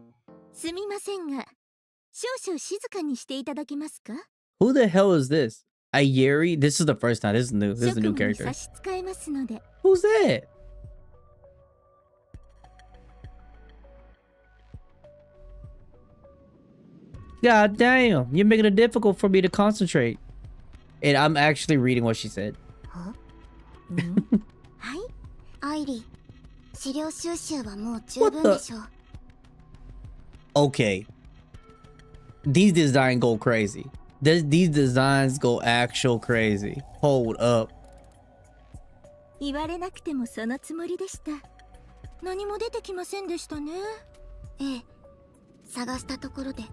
すみませんが、少々静かにしていただけますか。 Who the hell is this? Ayeri? This is the first time. This is new. This is a new 職務に character. 差し支えますので。 Who's that? God damn, you're making it difficult for me to concentrate. And I'm actually reading what she said. はい、アイリー。資料収集はもう十分でしょう。 Okay. These designs go crazy. These designs go actual crazy. Hold up. 言われなくてもそのつもりでした。何も出てきませんでしたね。ええ、探したところで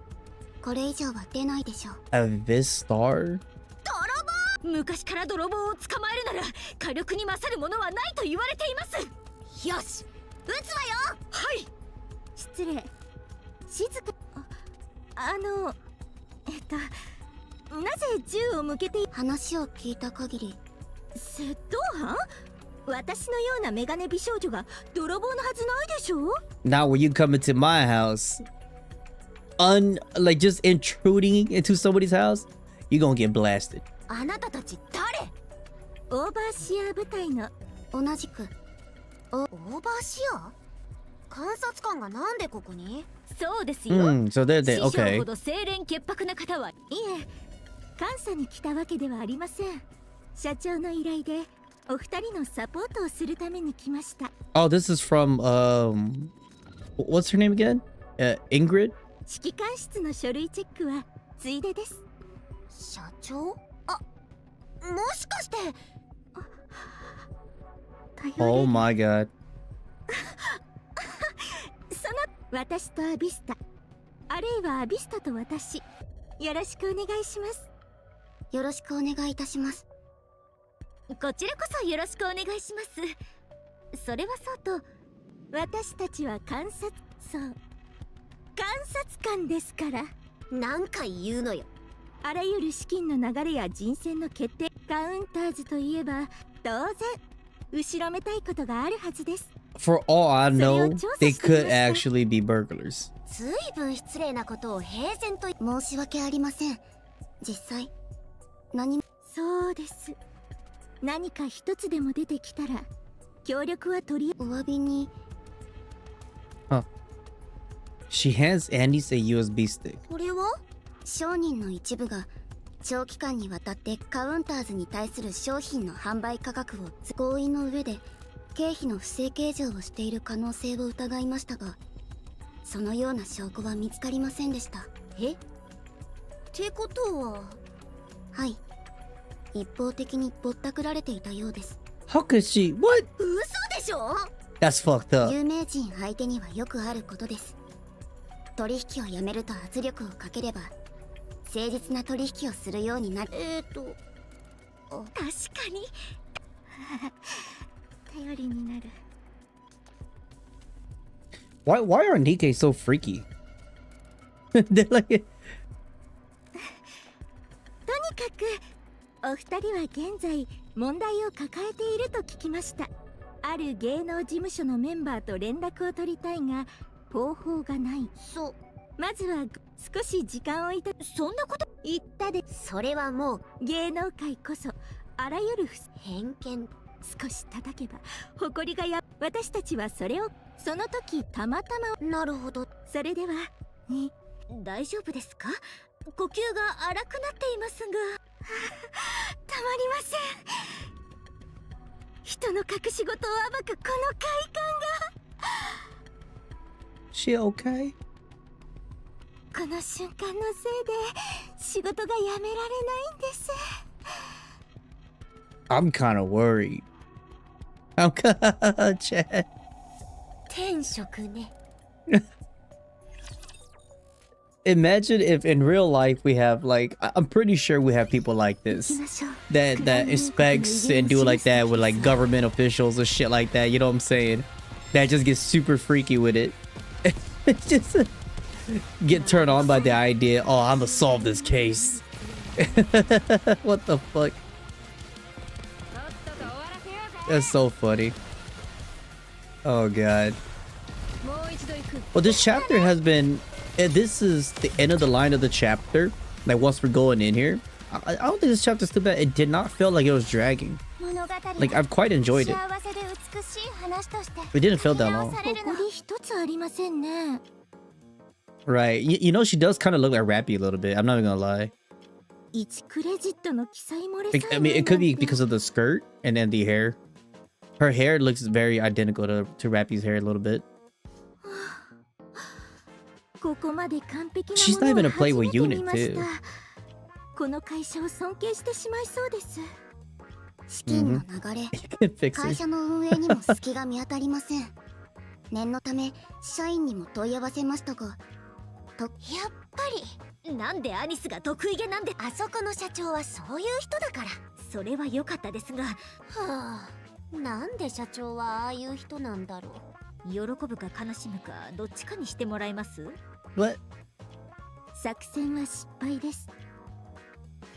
これ以上は出ないでしょう。 Abyss Star? 昔から泥棒を捕まえるなら火力に勝るものはないと言われています。よし、撃つわよ。はい。失礼。静か。なぜ銃を向けて話を聞いた限り、窃盗犯？私のようなメガネ美少女が泥棒のはずないでしょう。 Now when you come into my house, like just intruding into somebody's house, you're gonna get blasted. あなたたち誰？オーバーシア部隊の。同じくオーバーシア？監察官がなんでここに？そうですよ。So they're 師匠 okay. ほど清廉潔白な方はいえ、監査に来たわけではありません。社長の依頼でお二人のサポートをするために来ました。 Oh, this is from what's her name again? Ingrid? 指揮官室の書類チェックはついでです。社長？あ、もしかして。Oh my god. その私とアビスタ、あるいはアビスタと私、よろしくお願いします。よろしくお願いいたします。こちらこそよろしくお願いします。それはそうと、私たちは監察官ですから。何回言うのよ。あらゆる資金の流れや人選の決定、カウンターズといえば当然後ろめたいことがあるはずです。 For all I know, they could actually be burglars. ずいぶん失礼なことを平然と。申し訳ありません。実際何も。そうです。何か一つでも出てきたら協力は取り。お詫びに。 She hands Andy's a USB stick. これは商人の一部が長期間にわたってカウンターズに対する商品の販売価格を合意の上で経費の不正計上をしている可能性を疑いましたが、そのような証拠は見つかりませんでした。えってことは、はい、一方的にぼったくられていたようです。 How could she? What? 嘘でしょ。 That's fucked up. 有名人相手にはよくあることです。取引をやめると圧力をかければ誠実な取引をするようになる。確かに頼りになる。 Why are NIkke so freaky? They're like とにかくお二人は現在問題を抱えていると聞きました。ある芸能事務所のメンバーと連絡を取りたいが方法がない。そう、まずは少し時間をいた。そんなこと言ったで。それはもう芸能界こそあらゆる偏見。少し叩けば誇りがや。私たちはそれをその時たまたま。なるほど。それでは大丈夫ですか？呼吸が荒くなっていますがたまりません。人の隠し事を暴くこの快感が。she okay? この瞬間のせいで仕事がやめられないんです。I'm kind of worried. I'm Chad. 転職ね。Imagine if in real life we have like I'm pretty sure we have people like this that inspects and do like that with like government officials or shit like that, you know what I'm saying? That just gets super freaky with it. Just get turned on by the idea, oh, I'm gonna solve this case. What the fuck? That's so funny. Oh god. Well, this chapter has been this is the end of the line of the chapter. Like once we're going in here, I don't think this chapter's too bad. It did not feel like it was dragging. Like I've quite enjoyed it. It didn't feel that long. ここに一つありませんね。 Right. You know, she does kind of look like Rappy a little bit. I'm not even gonna lie. 1クレジットの記載漏れ I mean, it could be because of the skirt and then the hair. Her hair looks very identical to Rappy's hair a little bit. ここまで完璧 She's な not も even の a を初め Playboy て見 unit まし too. た。この会社を尊敬してしまいそうです。資金の流れ、 Fix 会 it. 社の運営にも隙が見当たりません。念のため社員にも問い合わせましたが、やっぱりなんでアニスが得意げなんで。あそこの社長はそういう人だから。それは良かったですが、はあ、なんで社長はああいう人なんだろう。喜ぶか悲しむかどっちかにしてもらえます？ What? 作戦は失敗です。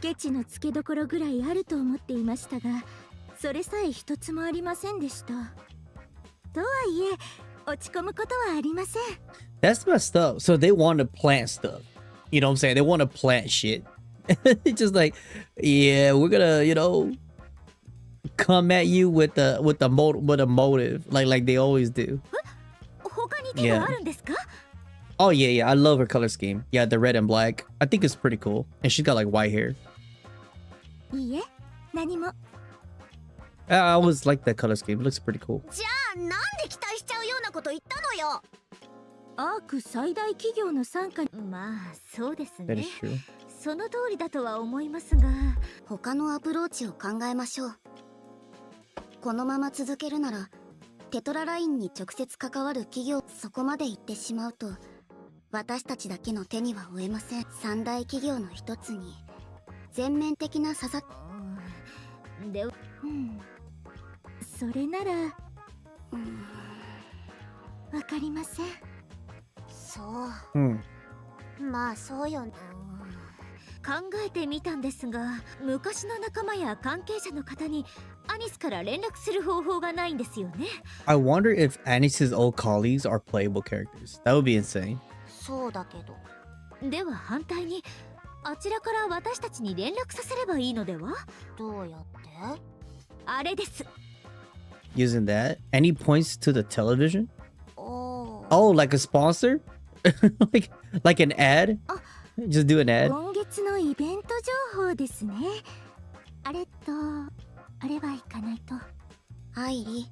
ケチの付けどころぐらいあると思っていましたが、それさえ一つもありませんでした。とはいえ落ち込むことはありません。 That's messed up. So they want to plant stuff. You know what I'm saying? They want to plant shit. It's just like, yeah, we're gonna, you know, come at you with a motive, like they always do. 他に手はあるんですか？ Oh yeah, I love her color scheme. Yeah, the red and black. I think it's pretty cool. And she's got like white hair. いいえ、何も。I always like that color scheme. It looks pretty cool. じゃあなんで期待しちゃうようなこと言ったのよ。アーク最大企業の傘下に。まあそうですね。 That is true. その通りだとは思いますが、他のアプローチを考えましょう。このまま続けるならテトララインに直接関わる企業、そこまで行ってしまうと私たちだけの手には負えません。三大企業の一つに全面的な刺さで、それならわかりません。そ Hmm. う、まあそうよね。考えてみたんですが、昔の仲間や関係者の方にアニスから連絡する方法がないんですよね。 I wonder if Anis's old colleagues are playable characters. That would be insane. そうだけど。では反対にあちらから私たちに連絡させればいいのでは？どうやって？あれです。 Using that, and he points to the television. おー。 Oh, like a sponsor? like an ad? Just do an ad. 今月のイベント情報ですね。あれは行かないと。アイリ、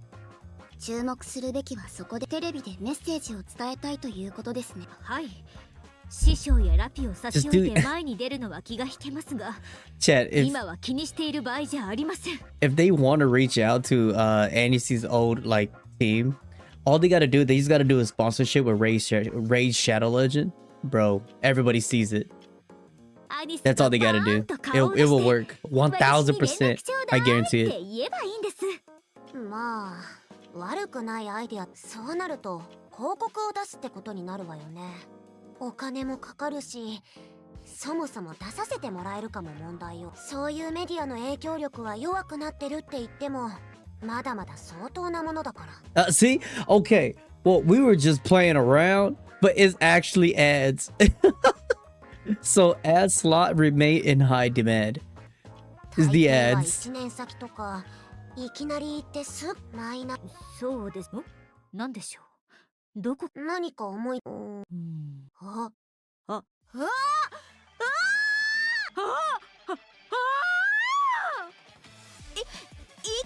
注目するべきはそこでテレビでメッセージを伝えたいということですね。はい。師匠やラピを差し置い Just て do- 前に出るのは気が引けますが、 Chat, if 今は気にしている場合じゃありません。 if they want to reach out to Annie's old like team, all they gotta do, they just gotta do a sponsorship with Raid Shadow Legend. Bro, everybody sees it. アニス That's all they が gotta バ do. ーンと顔を It 出 will して work. 1000%. I guarantee って it. 言えばいいんです。まあ悪くないアイデア。そうなると広告を出すってことになるわよね。お金もかかるし、そもそも出させてもらえるかも問題よ。そういうメディアの影響力は弱くなってるって言ってもまだまだ相当なものだから。See? Okay. Well, we were just playing around, but it's actually ads. So ad slot remain in high demand. Is the 大抵は ads. 1年先とかいきなり行ってすぐマイナ。そうです。なんでしょう。どこ？何か思い。あい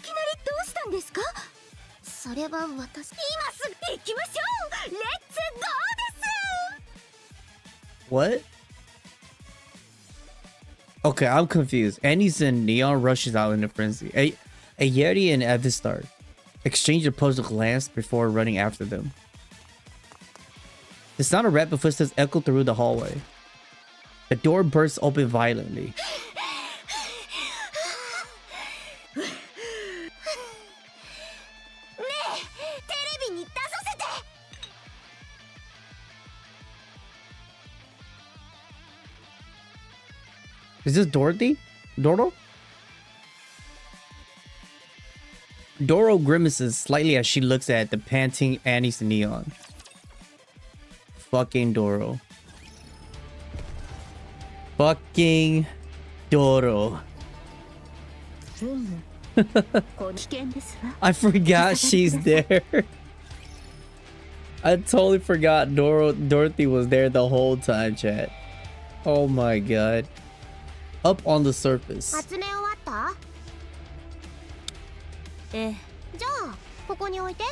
きなりどうしたんですか？それは私。今すぐ行きましょう。レッツゴーです。 What? Okay, I'm confused. Annie's in Neon rushes out in a frenzy. A Yeti and Avistar exchange a puzzle glance before running after them. The sound of rapid footsteps echo through the hallway. The door bursts open violently. Is this Dorothy? Doro? Doro grimaces slightly as she looks at the panting Annie's Neon. Fucking Doro. Fucking Doro. 危険ですわ。 I forgot she's there. I totally forgot Dorothy was there the whole time, chat. Oh my god. Up on the surface. 集め終わった？ええ。じゃあここに置いて。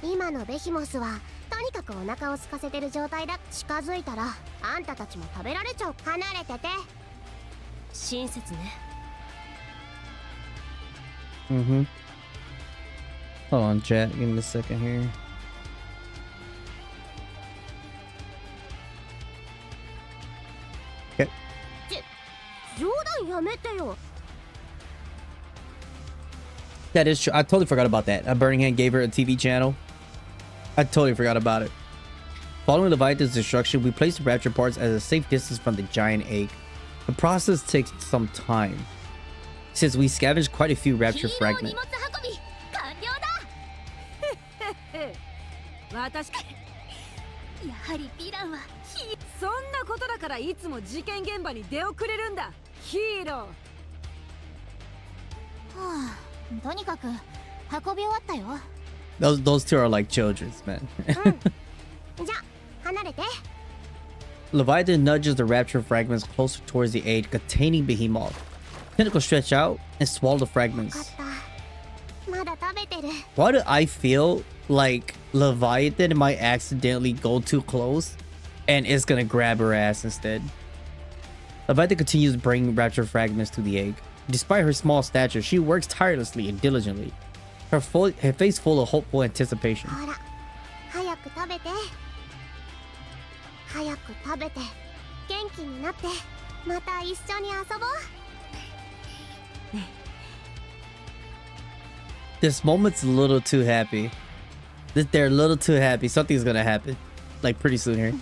今のベヒモスはとにかくお腹を空かせてる状態だ。近づいたらあんたたちも食べられちゃう。離れてて。親切ね。Mm-hmm. Hold on, chat. Give me a second here. Okay. 冗談やめてよ。 That is true. I totally forgot about that. Birmingham gave her a TV channel. I totally forgot about it. Following Leviathan's destruction, we placed the rapture parts at a safe distance from the giant egg. The process takes some time, since we scavenged quite a few rapture fragments. 私やはりヴィランはそんなことだからいつも事件現場に出遅れるんだ。ヒーロー。はあ、とにかく運び終わったよ。Those two are like children's, man. じゃあ離れて。 Leviathan nudges the rapture fragments closer towards the egg containing Behemoth. Tentacles stretch out and swallow the よかっ fragments. た。まだ食べてる。 Why do I feel like Leviathan might accidentally go too close and it's gonna grab her ass instead? Leviathan continues to bring rapture fragments to the egg. Despite her small stature, she works tirelessly and diligently, her face full of hopeful anticipation. ほら、早く食べて。早く食べて。元気になって。また一緒に遊ぼう。 This moment's a little too happy. They're a little too happy. Something's gonna happen, like pretty soon here.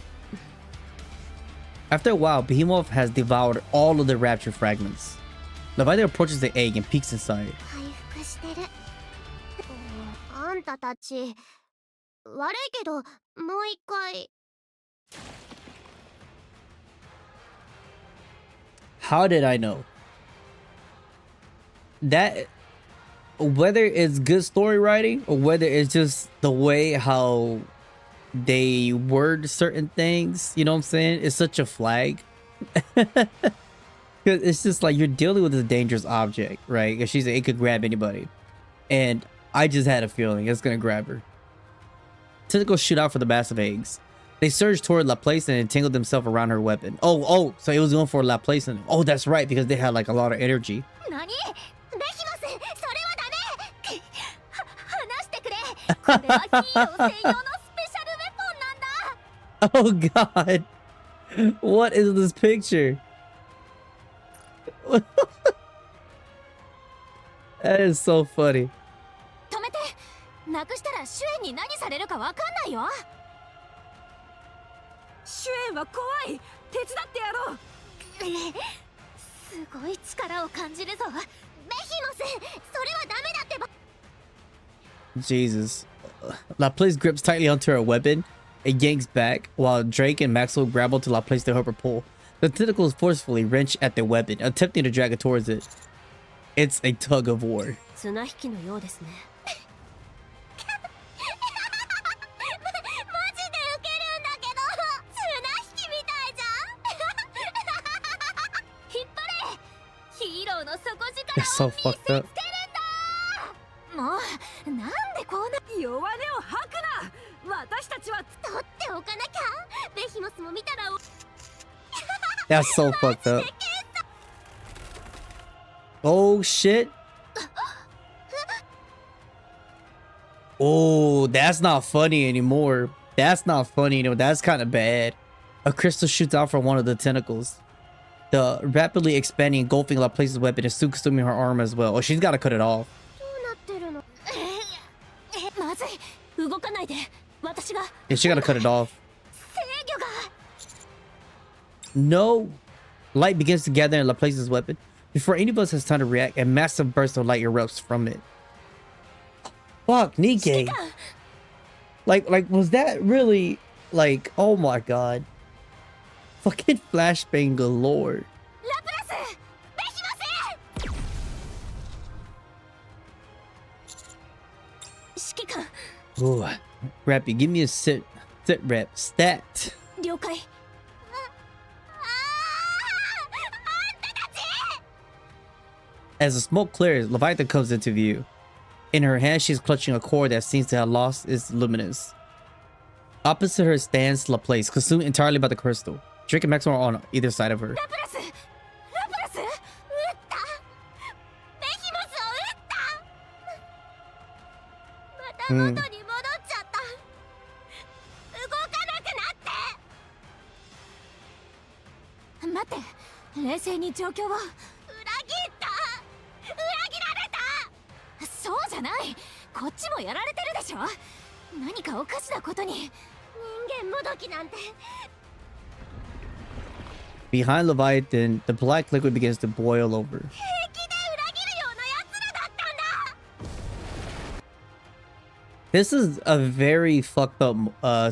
After a while, Behemoth has devoured all of the rapture fragments. Leviathan approaches the egg and peeks inside. 回復してる。あんたたち悪いけどもう一回。 How did I know? That, whether it's good story writing or whether it's just the way how they word certain things. You know what I'm saying? It's such a flag. It's just like you're dealing with a dangerous object, right? Because she's like, it could grab anybody. And I just had a feeling it's gonna grab her. Tentacles shoot out for the massive eggs. They surged toward Laplace and entangled themselves around her weapon. Oh, so it was going for Laplace. And oh, that's right, because they had like a lot of energy. Oh god. What is this picture? That is so funny. 止めて。なくしたらシュエンに何されるかわかんないよ。シュエンは怖い。手伝ってやろう。すごい力を感じるぞ。ベヒモス、それはダメだってば。 Jesus. Laplace grips tightly onto her weapon and yanks back, while Drake and Maxwell grab onto Laplace to help her pull. The tentacles forcefully wrench at the weapon, attempting to drag it towards it. It's a tug of war. 綱引きのようですね。They're so fucked up. もうなんでこうな。弱音を吐くな。私たちは取っておかなきゃ。ベヒモスも見たら。That's so fucked up. Oh shit. Oh, that's not funny anymore. That's not funny anymore. That's kind of bad. A crystal shoots out from one of the tentacles. The rapidly expanding, engulfing Laplace's weapon is soon consuming her arm as well. Oh, she's got to cut it off. まずい。動かないで。私が。 Yeah, she got to cut it off. No. Light begins to gather in Laplace's weapon. Before any of us has time to react, a massive burst of light erupts from it. Fuck, NIkke. Like, was that really, like, oh my god. Fucking flashbang galore. Ooh, Rappy, give me a sit rep stat. 了解。 As the smoke clears, Leviathan comes into view. In her hand, she's clutching a cord that seems to have lost its luminance. Opposite her stands Laplace, consumed entirely by the crystal. Drake and Maxwell are on either side of her. Hmm. 待って、冷静に状況を。裏切った。裏切られた。そうじゃない。こっちもやられてるでしょ。何かおかしなことに。人間もどきなんて。 Behind Leviathan, the black liquid begins to boil over. This is a very fucked up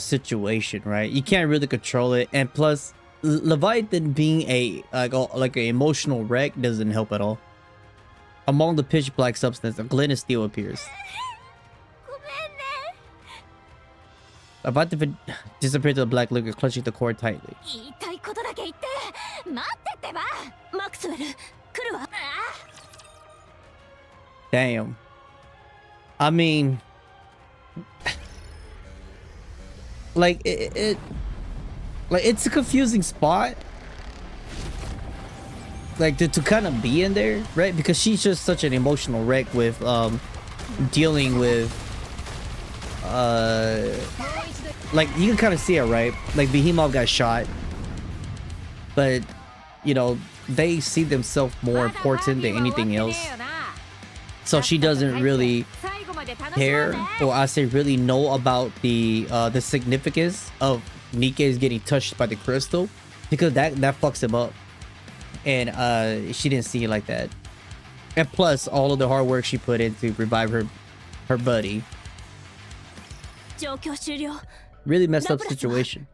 situation, right? You can't really control it, and plus, Leviathan being a like an emotional wreck doesn't help at all. Among the pitch black substance, a glint of steel appears. Leviathan disappeared to the black liquid, clutching the cord tightly. Damn. I mean, like it's a confusing spot, like to kind of be in there, right? Because she's just such an emotional wreck with dealing with like you can kind of see it, right? Like Behemoth got shot, but you know they see themselves more important than anything else, so she doesn't really care, or I say really know about the significance of NIkke is getting touched by the crystal, because that fucks him up, and she didn't see it like that. And plus all of the hard work she put in to revive her buddy. Really messed up situation.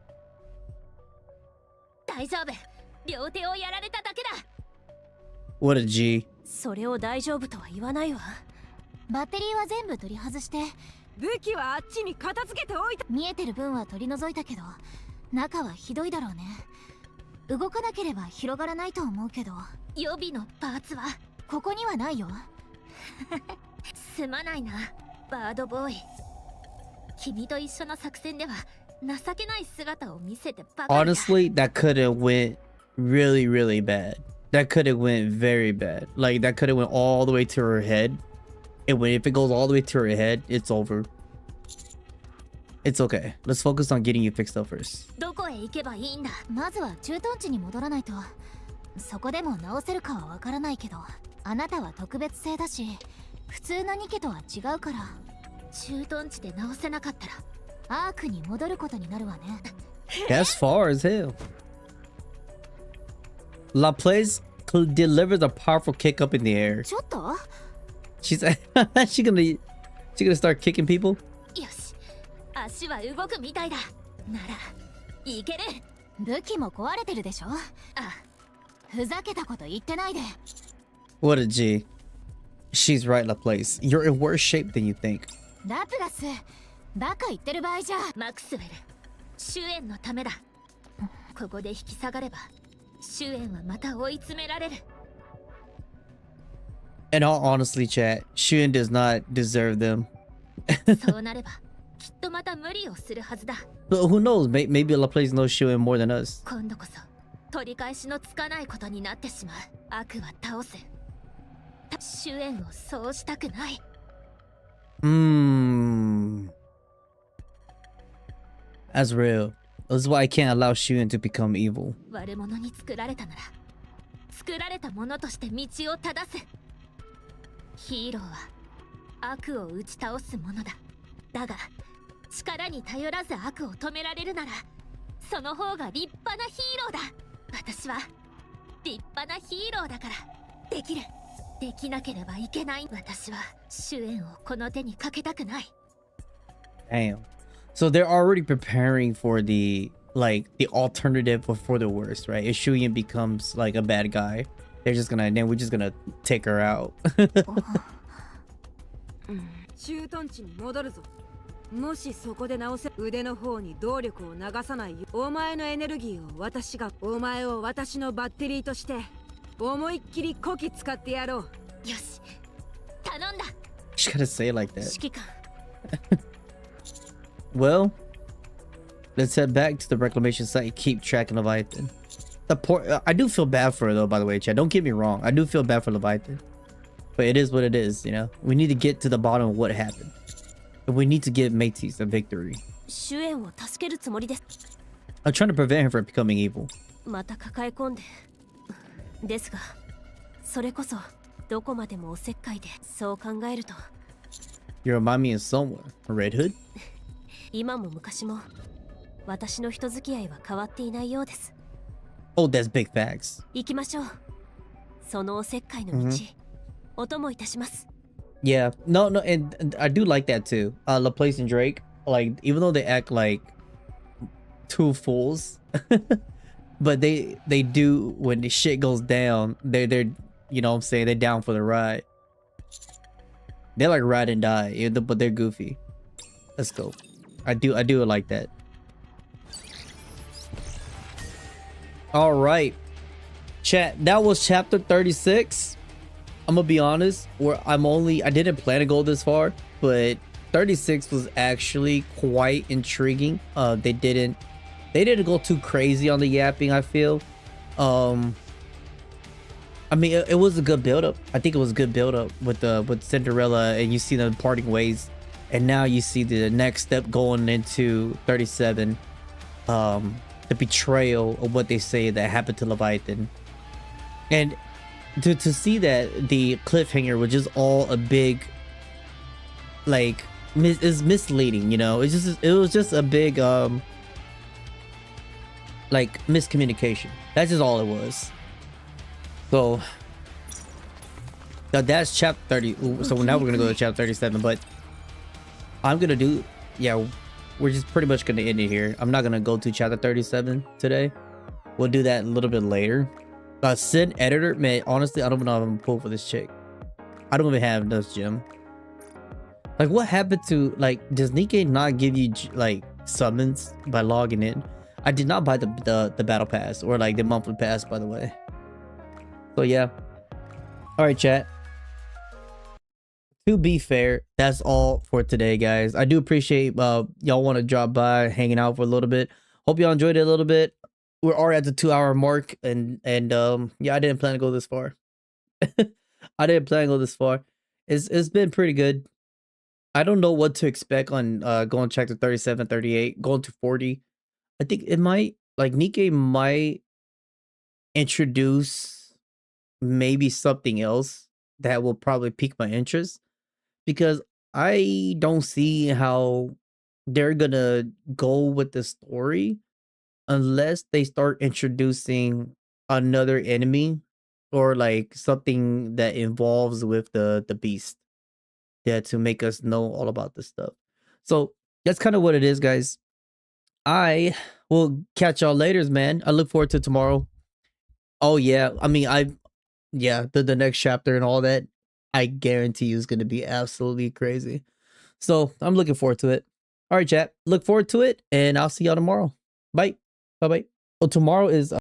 What a G. それを大丈夫とは言わないわ。バッテリーは全部取り外して武器はあっちに片付けておいた。見えてる分は取り除いたけど、中はひどいだろうね。動かなければ広がらないと思うけど。予備のパーツはここにはないよ。すまないな、バードボーイ。君と一緒の作戦では情けない姿を見せてばかりだ。 Honestly, that could have went really, really bad. That could have went very bad. Like, that could have went all the way to her head. And if it goes all the way to her head, it's over. It's okay. Let's focus on getting you fixed up first. どこへ行けばいいんだ。まずは駐屯地に戻らないと。そこでも直せるかはわからないけど、あなたは特別性だし、普通のニケとは違うから。駐屯地で直せなかったらアークに戻ることになるわね。That's far as hell. Laplace delivers a powerful kick up in the air. ちょっと She's she gonna start kicking people? よし、足は動くみたいだ。ならいける。武器も壊れてるでしょ。あ、ふざけたこと言ってないで。 What a G. She's right, Laplace. You're in worse shape than you think. ラプラス、バカ言ってる場合じゃ。マクスウェル、シュエンのためだ。ここで引き下がればシュエンはまた追い詰められる。 In all honestly, chat, Shun does not deserve them. そうなればきっとまた無理をするはずだ。 But who knows? Maybe Laplace knows Shun more than us. 今度こそ取り返しのつかないことになってしまう。悪は倒す。シュエンをそうしたくない。That's real. This is why I can't allow Shun to become evil. 悪者に作られたなら作られたものとして道を正す。ヒーローは悪を打ち倒すものだ。だが力に頼らず悪を止められるならその方が立派なヒーローだ。私は立派なヒーローだからできる。できなければいけない。私はシュエンをこの手にかけたくない。 Damn. So they're already preparing for the alternative for the worst, right? If Shuyin becomes like a bad guy, we're just gonna take her out. 駐屯地に戻るぞ。もしそこで直せ、腕の方に動力を流さないよ。お前のエネルギーを私が、お前を私のバッテリーとして思いっきりこき使ってやろう。よし、頼んだ。 She gotta say it like that. 指揮官。 Well, let's head back to the reclamation site and keep tracking Leviathan. I do feel bad for her though, by the way, Chad. Don't get me wrong. I do feel bad for Leviathan. But it is what it is, you know? We need to get to the bottom of what happened. And we need to give Métis a victory. シュエンを助けるつもりです。 I'm trying to prevent her from becoming evil. また抱え込んで。ですが、それこそどこまでもおせっかいで、そう考えると。 You remind me of someone. Red Hood? 今も昔も私の人付き合いは変わっていないようです。 Oh, that's big facts. 行きましょう。そのおせっかいの道、お供いたします。 Yeah, no, and I do like that too. Laplace and Drake, like, even though they act like two fools, but they do, when the shit goes down, they're you know what I'm saying, they're down for the ride. They're like ride and die, but they're goofy. Let's go. I do like that. All right, chat, that was chapter 36. I'm gonna be honest, I didn't plan to go this far, but 36 was actually quite intriguing. They didn't go too crazy on the yapping, I feel. I mean, it was a good build up. I think it was a good build up with Cinderella, and you see them parting ways, and now you see the next step going into 37. The betrayal of what they say that happened to Leviathan, and to see that the cliffhanger was just all a big, like, is misleading, you know. It was just a big like miscommunication. That's just all it was. So that's chapter 30. So now we're gonna go to chapter 37, but I'm gonna do, yeah, we're just pretty much gonna end it here. I'm not gonna go to chapter 37 today. We'll do that a little bit later. Sid editor, man, honestly, I don't know if I'm gonna pull for this chick. I don't even have this gem. Like, what happened to, like, does NIkke not give you like summons by logging in? I did not buy the battle pass or like the monthly pass, by the way. So yeah. All right, chat. To be fair, that's all for today, guys. I do appreciate y'all want to drop by, hanging out for a little bit. Hope y'all enjoyed it a little bit. We're already at the 2-hour mark, and yeah, I didn't plan to go this far. I didn't plan to go this far. It's been pretty good. I don't know what to expect on going chapter 37, 38, going to 40. I think it might, like, NIkke might introduce maybe something else that will probably pique my interest, because I don't see how they're gonna go with the story unless they start introducing another enemy or like something that involves with the beast. Yeah, to make us know all about this stuff. So that's kind of what it is, guys. I will catch y'all later, man. I look forward to tomorrow. Oh yeah, I mean, yeah, the next chapter and all that, I guarantee you is gonna be absolutely crazy. So I'm looking forward to it. All right, chat. Look forward to it, and I'll see y'all tomorrow. Bye. Bye. Bye. Oh, tomorrow is